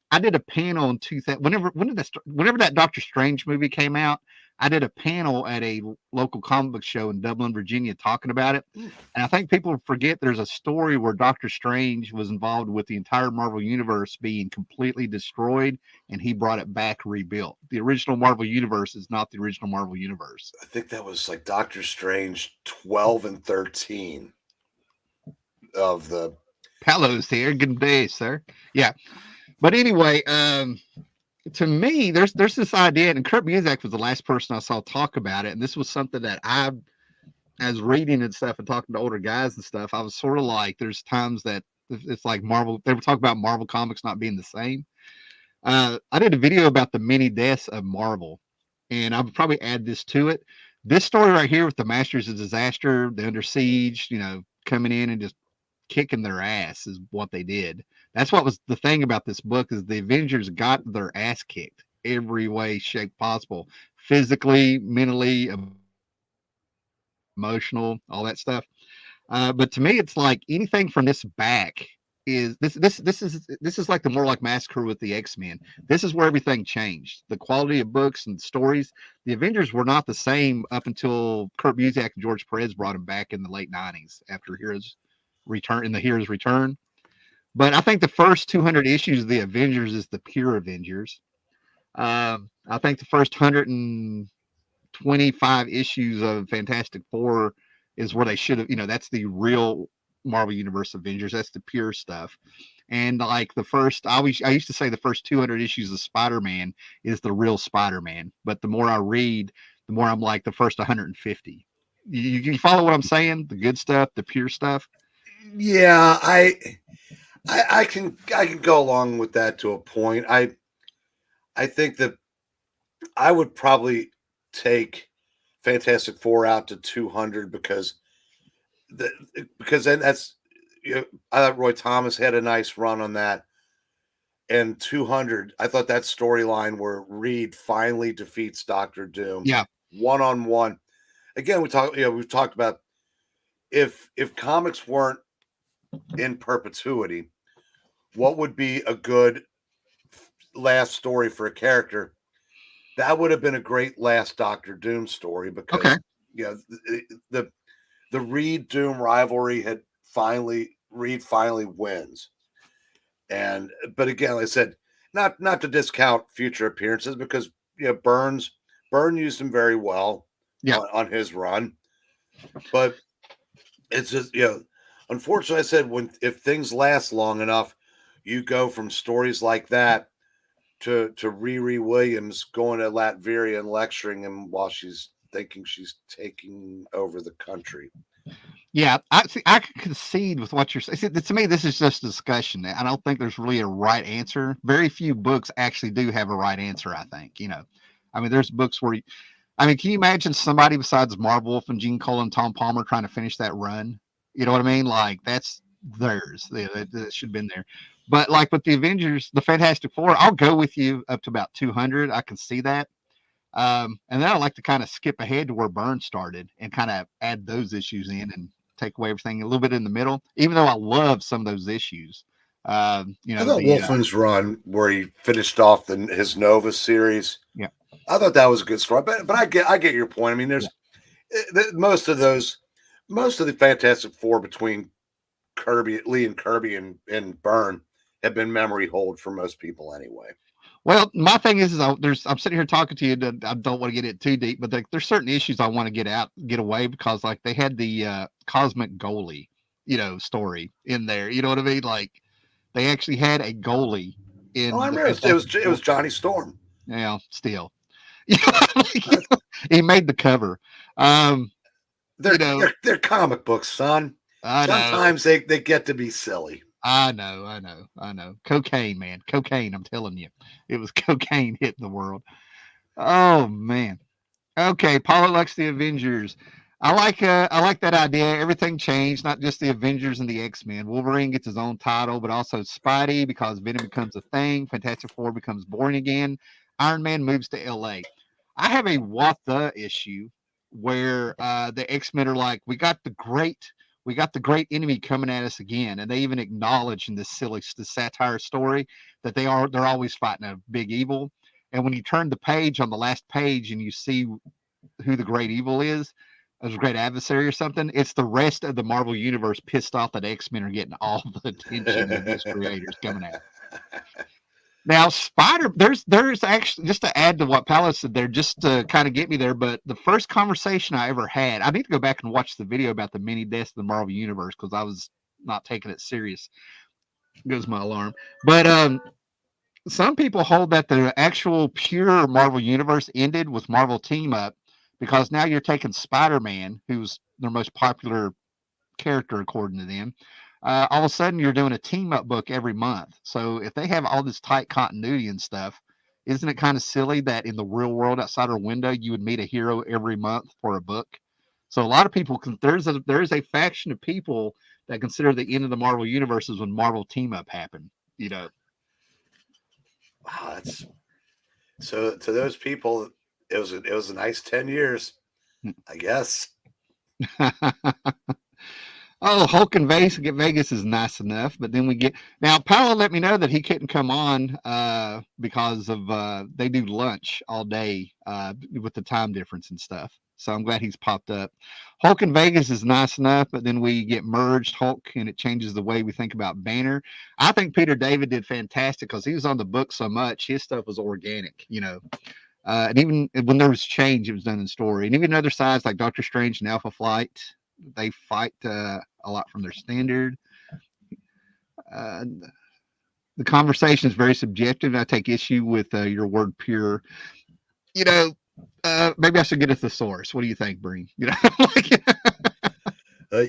I did a panel in 2000. Whenever that Doctor Strange movie came out, I did a panel at a local comic book show in Dublin, Virginia, talking about it. And I think people forget there's a story where Doctor Strange was involved with the entire Marvel Universe being completely destroyed, and he brought it back rebuilt. The original Marvel Universe is not the original Marvel Universe. I think that was like Doctor Strange 12 and 13 of the Palos here. Good day, sir. Yeah. But anyway, to me, there's this idea, and Kurt Busiek was the last person I saw talk about it, and this was something that I was reading and stuff and talking to older guys and stuff. I was sort of like, there's times that it's like Marvel. They were talking about Marvel comics not being the same. I did a video about the many deaths of Marvel, and I would probably add this to it. This story right here with the Masters of Disaster, the Under Siege, coming in and just kicking their ass is what they did. That's what was the thing about this book is the Avengers got their ass kicked every way, shape possible, physically, mentally, emotional, all that stuff. But to me, it's like anything from this back is this is like the more like Massacre with the X-Men. This is where everything changed. The quality of books and stories. The Avengers were not the same up until Kurt Busiek and George Perez brought them back in the late 90s after Heroes Return. But I think the first 200 issues of the Avengers is the pure Avengers. I think the first 120 25 issues of Fantastic Four is where they should have, that's the real Marvel Universe Avengers. That's the pure stuff. And like I used to say the first 200 issues of Spider-Man is the real Spider-Man. But the more I read, the more I'm like the first 150. You follow what I'm saying? The good stuff, the pure stuff. Yeah, I can go along with that to a point. I think that I would probably take Fantastic Four out to 200 the, because then I thought Roy Thomas had a nice run on that. And 200, I thought that storyline where Reed finally defeats Doctor Doom Yeah. one on one. Again, we've talked about if comics weren't in perpetuity, what would be a good last story for a character? That would have been a great last Doctor Doom story Okay. because the the Reed Doom rivalry had Reed finally wins. And but again, like I said, not to discount future appearances because Byrne used him very well Yeah. on his run. But it's just unfortunately I said when if things last long enough, you go from stories like that to Riri Williams going to Latveria and lecturing him while she's thinking she's taking over the country. Yeah, I see. I could concede with what you're saying. See, to me, this is just discussion. I don't think there's really a right answer. Very few books actually do have a right answer. I think I mean, there's books where, can you imagine somebody besides Marv Wolf and Gene Colan and Tom Palmer trying to finish that run? You know what I mean? Like that's theirs. That should have been there. But like with the Avengers, the Fantastic Four, I'll go with you up to about 200. I can see that. And then I like to kind of skip ahead to where Byrne started and kind of add those issues in and take away everything a little bit in the middle, even though I love some of those issues. I thought Wolfman's run where he finished off his Nova series. Yeah. I thought that was a good story, but I get your point. I mean, there's most of the Fantastic Four between Lee and Kirby and Byrne have been memory hold for most people anyway. Well, my thing is I'm sitting here talking to you. I don't want to get it too deep, but there's certain issues I want to get away because like they had the cosmic goalie, story in there. You know what I mean? Like they actually had a goalie Oh, I in the remember it was Johnny Storm. Yeah, still, he made the cover. Um, They're comic books, son. I know. Sometimes they get to be silly. I know. Cocaine, man. Cocaine, I'm telling you. It was cocaine hitting the world. Oh man. Okay, Paula likes the Avengers. I like that idea. Everything changed, not just the Avengers and the X-Men. Wolverine gets his own title, but also Spidey because Venom becomes a thing. Fantastic Four becomes boring again. Iron Man moves to LA. I have a what the issue where the X-Men are like, we got the great enemy coming at us again, and they even acknowledge in this satire story that they're always fighting a big evil. And when you turn the page on the last page and you see who the great evil is, as a great adversary or something, it's the rest of the Marvel universe pissed off that X-Men are getting all the attention that these creators coming at. Now, there's actually, just to add to what Palace said there, just to kind of get me there, but the first conversation I ever had, I need to go back and watch the video about the mini deaths of the Marvel Universe because I was not taking it serious. Goes my alarm. But some people hold that the actual pure Marvel Universe ended with Marvel Team Up because now you're taking Spider-Man, who's their most popular character according to them. All of a sudden you're doing a team up book every month. So if they have all this tight continuity and stuff, isn't it kind of silly that in the real world outside our window you would meet a hero every month for a book? So a lot of people there's a faction of people that consider the end of the Marvel universe is when Marvel Team Up happened. Wow, that's so to those people. It was a nice 10 years, I guess. Oh, Hulk and Vegas is nice enough, but then we get now. Paolo let me know that he couldn't come on because of they do lunch all day with the time difference and stuff. So I'm glad he's popped up. Hulk and Vegas is nice enough, but then we get merged Hulk, and it changes the way we think about Banner. I think Peter David did fantastic because he was on the book so much. His stuff was organic, And even when there was change, it was done in story. And even other sides like Doctor Strange and Alpha Flight, they fight a lot from their standard. Uh, the conversation is very subjective. And I take issue with your word pure. You know, maybe I should get a thesaurus. What do you think, Breen? You know, like,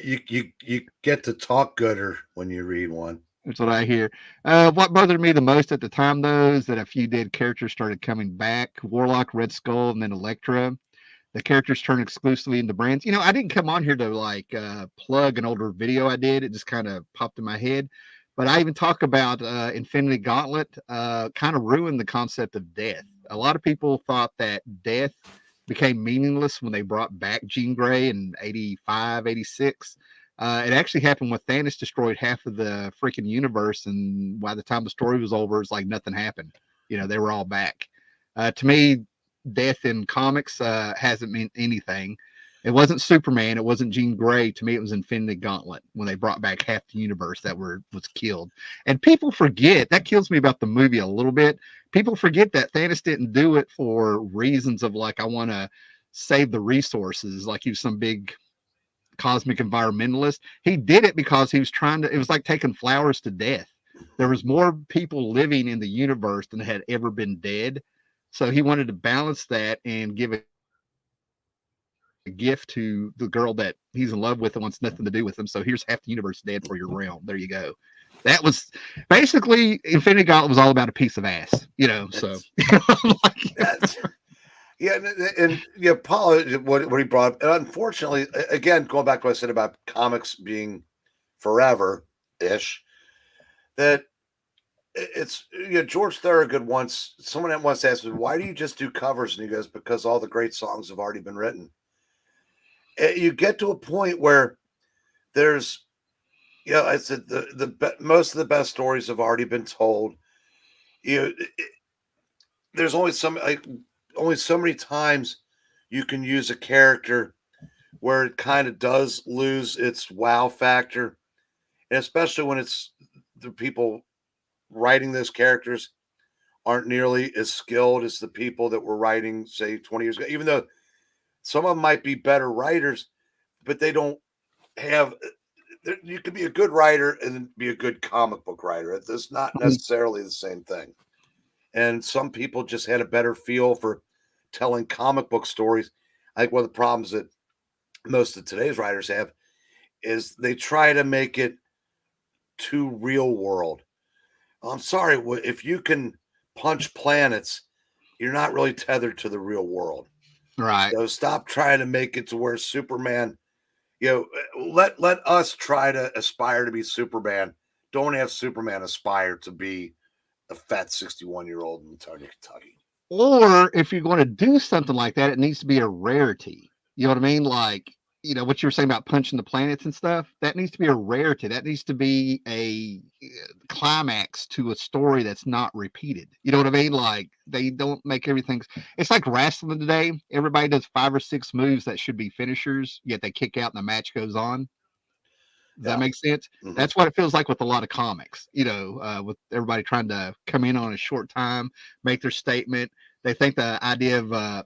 You get to talk gooder when you read one. that's what I hear. What bothered me the most at the time, though, is that a few dead characters started coming back: Warlock, Red Skull, and then Elektra. The characters turned exclusively into brands. You know, I didn't come on here to like plug an older video I did. It just kind of popped in my head. But I even talk about Infinity Gauntlet kind of ruined the concept of death. A lot of people thought that death became meaningless when they brought back Jean Grey in 85, 86. It actually happened when Thanos destroyed half of the freaking universe. And by the time the story was over, it's like nothing happened. You know, they were all back. To me, death in comics hasn't meant anything. It wasn't Superman. It wasn't Jean Grey. To me, it was Infinity Gauntlet when they brought back half the universe that was killed. And people forget that kills me about the movie a little bit. People forget that Thanos didn't do it for reasons of like I want to save the resources, like he was some big cosmic environmentalist. He did it because he was trying to. It was like taking flowers to death. There was more people living in the universe than had ever been dead. So he wanted to balance that and give a gift to the girl that he's in love with and wants nothing to do with him. So here's half the universe dead for your realm. There you go. That was basically Infinity Gauntlet was all about a piece of ass, you know. So That's like, that's yeah, and yeah, Paul, what he brought up, and unfortunately, again, going back to what I said about comics being forever ish, that it's George Thorogood once someone that once asked me, why do you just do covers? And he goes, because all the great songs have already been written. You get to a point where there's I said most of the best stories have already been told. You know, there's only so many times you can use a character where it kind of does lose its wow factor, and especially when it's the people writing those characters aren't nearly as skilled as the people that were writing, say, 20 years ago. Even though some of them might be better writers, but they don't have. You could be a good writer and be a good comic book writer. It's not necessarily the same thing. And some people just had a better feel for telling comic book stories. I think one of the problems that most of today's writers have is they try to make it too real world. I'm sorry, if you can punch planets, you're not really tethered to the real world. right. So stop trying to make it to where Superman, let us try to aspire to be Superman. Don't have Superman aspire to be a fat 61-year-old in Tony, Kentucky. Or if you're going to do something like that, it needs to be a rarity. You know what I mean? Like, you know, what you were saying about punching the planets and stuff, that needs to be a rarity. That needs to be a climax to a story that's not repeated. You know what I mean? Like, they don't make everything. It's like wrestling today. Everybody does 5 or 6 moves that should be finishers, yet they kick out and the match goes on. Does that Yeah. make sense? Mm-hmm. That's what it feels like with a lot of comics, you know, with everybody trying to come in on a short time, make their statement. They think the idea of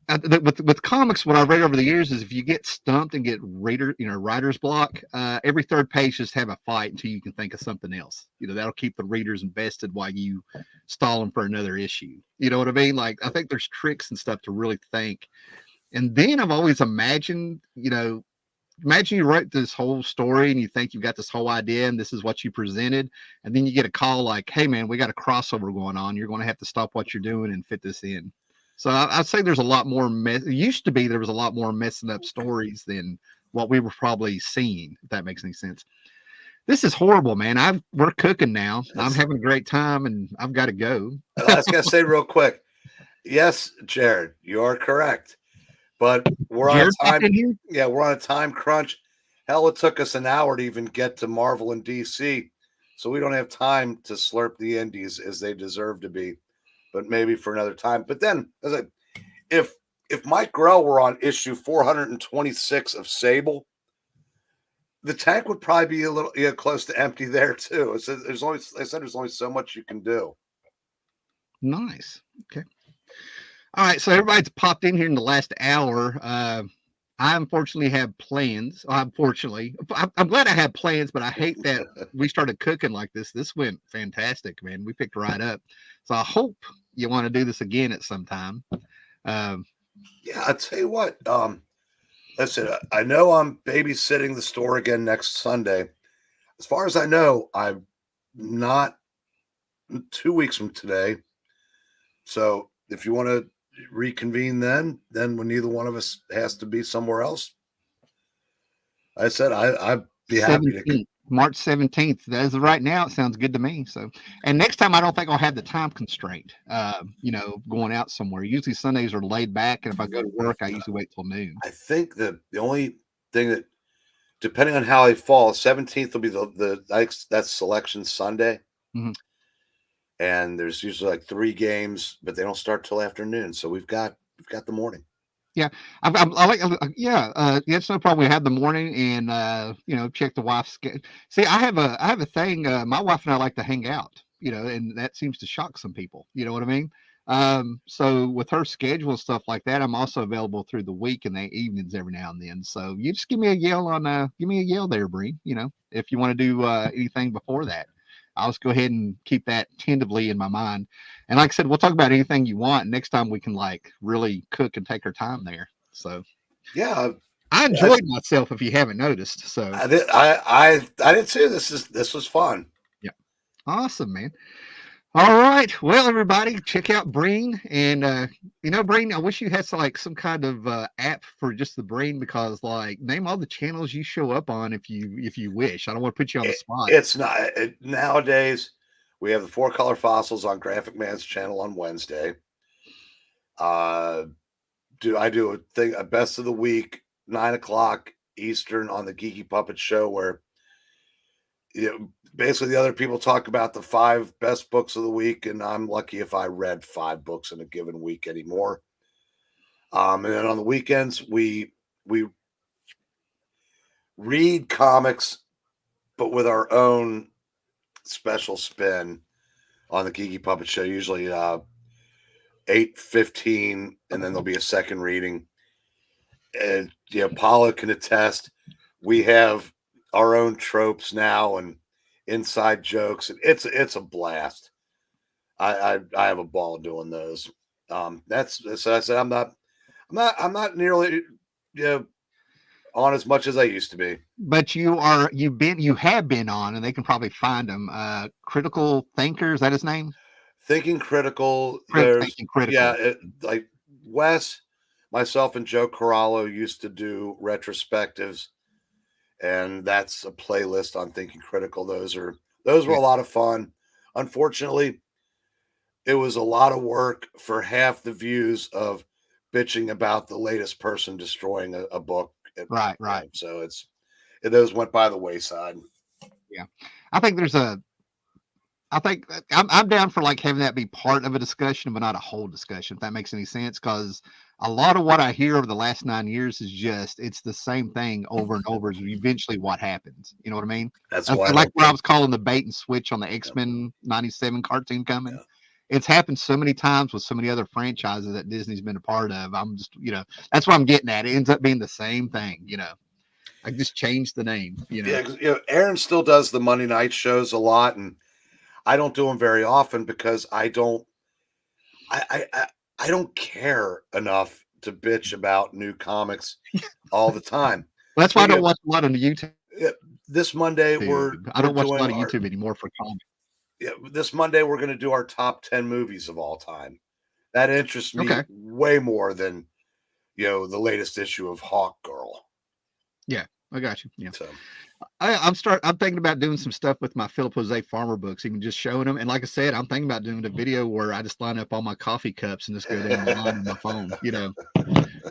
with comics, what I've read over the years is if you get stumped and get writer's block, every third page just have a fight until you can think of something else. You know, that'll keep the readers invested while you stall them for another issue. You know what I mean? Like, I think there's tricks and stuff to really think. And then I've always imagined, you know, imagine you write this whole story and you think you've got this whole idea and this is what you presented, and then you get a call like, hey man, we got a crossover going on, you're going to have to stop what you're doing and fit this in. So I'd say there's a lot more it used to be there was a lot more messing up stories than what we were probably seeing, if that makes any sense. This is horrible, man. We're cooking now. I'm having a great time and I've got to go. I was going to say real quick, yes, Jared, you are correct. But we're on a time. Yeah, we're on a time crunch. Hell, it took us an hour to even get to Marvel and DC, so we don't have time to slurp the indies as they deserve to be. But maybe for another time. But then, if Mike Grell were on issue 426 of Sable, the tank would probably be a little close to empty there too. There's only so much you can do. Nice. Okay. All right, so everybody's popped in here in the last hour. I unfortunately have plans. Unfortunately, I'm glad I had plans, but I hate that we started cooking like this. This went fantastic, man. We picked right up. So I hope you want to do this again at some time. Um, Yeah, I'll tell you what. Listen, I know I'm babysitting the store again next Sunday. As far as I know, I'm not 2 weeks from today. So if you want to reconvene then when neither one of us has to be somewhere else, I said I'd be happy to. 17th, March 17th. As of right now, it sounds good to me. So, and next time, I don't think I'll have the time constraint. Going out somewhere. Usually Sundays are laid back, and if I go to work, I usually wait till noon. I think that the only thing that, depending on how they fall, 17th will be that's selection Sunday. Mhm. And there's usually like 3 games, but they don't start till afternoon. So we've got the morning. Yeah, I like. Yeah, it's no problem. We have the morning, and check the wife's schedule. See, I have a thing. My wife and I like to hang out. And that seems to shock some people. You know what I mean? So with her schedule and stuff like that, I'm also available through the week and the evenings every now and then. So you just give me a yell there, Breen. If you want to do anything before that, I'll just go ahead and keep that tentatively in my mind. And like I said, we'll talk about anything you want. Next time we can like really cook and take our time there. So Yeah, I enjoyed myself if you haven't noticed. So I did. I did too. This was fun. yeah, awesome, man. All right, well, everybody, check out Breen, and Breen, I wish you had some kind of app for just the Breen, because like name all the channels you show up on if you wish. I don't want to put you on the spot. It's not nowadays. We have the Four Color Fossils on Graphic Man's channel on Wednesday. Do a thing, a best of the week, 9 o'clock Eastern on the Geeky Puppet Show, where basically the other people talk about the 5 best books of the week, and I'm lucky if I read 5 books in a given week anymore. And then on the weekends we read comics, but with our own special spin on the Geeky Puppet Show. Usually 8:15, and then there'll be a second reading. And Paula can attest. We have our own tropes now and inside jokes, and it's a blast. I have a ball doing those. That's so I said I'm not nearly on as much as I used to be. But you have been on, and they can probably find them. Critical Thinker, is that his name? Thinking Critical. Thinking Critical. Like Wes, myself, and Joe Corallo used to do retrospectives, and that's a playlist on Thinking Critical. Those were a lot of fun. Unfortunately, it was a lot of work for half the views of bitching about the latest person destroying a book. Right. So those went by the wayside. Yeah, I think I'm down for like having that be part of a discussion, but not a whole discussion, if that makes any sense. Because a lot of what I hear over the last 9 years is it's the same thing over and over. Is eventually what happens. You know what I mean? That's why like what I was calling the bait and switch on the X-Men '97 cartoon coming. Yeah. It's happened so many times with so many other franchises that Disney's been a part of. I'm just, that's what I'm getting at. It ends up being the same thing. I just changed the name. Yeah, Aaron still does the Monday night shows a lot, and I don't do them very often because I don't care enough to bitch about new comics all the time. Well, that's why I don't watch a lot on YouTube. This Monday I don't watch a lot of YouTube anymore for comics. Yeah, this Monday we're going to do our top 10 movies of all time. That interests me way more than the latest issue of Hawk Girl. Yeah, I got you. Yeah. So I'm thinking about doing some stuff with my Philip Jose Farmer books, even just showing them. And like I said, I'm thinking about doing a video where I just line up all my coffee cups and just go down the line on my phone.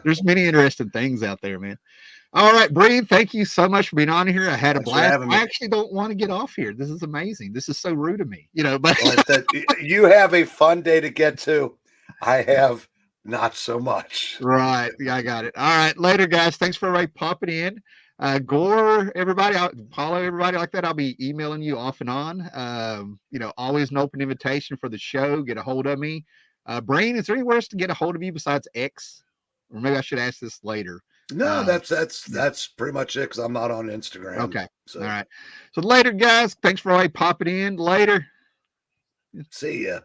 There's many interesting things out there, man. All right, Breen, thank you so much for being on here. I had a blast. I actually don't want to get off here. This is amazing. This is so rude of me, but you have a fun day to get to. I have not so much. Right. Yeah, I got it. All right. Later, guys. Thanks for everybody popping in. Gore, everybody, follow everybody like that. I'll be emailing you off and on. Always an open invitation for the show. Get a hold of me. Breen, is there anywhere else to get a hold of you besides X? Or maybe I should ask this later. No, Yeah. that's pretty much it because I'm not on Instagram. Okay. So All right. So later, guys. Thanks for all popping in. Later. see ya.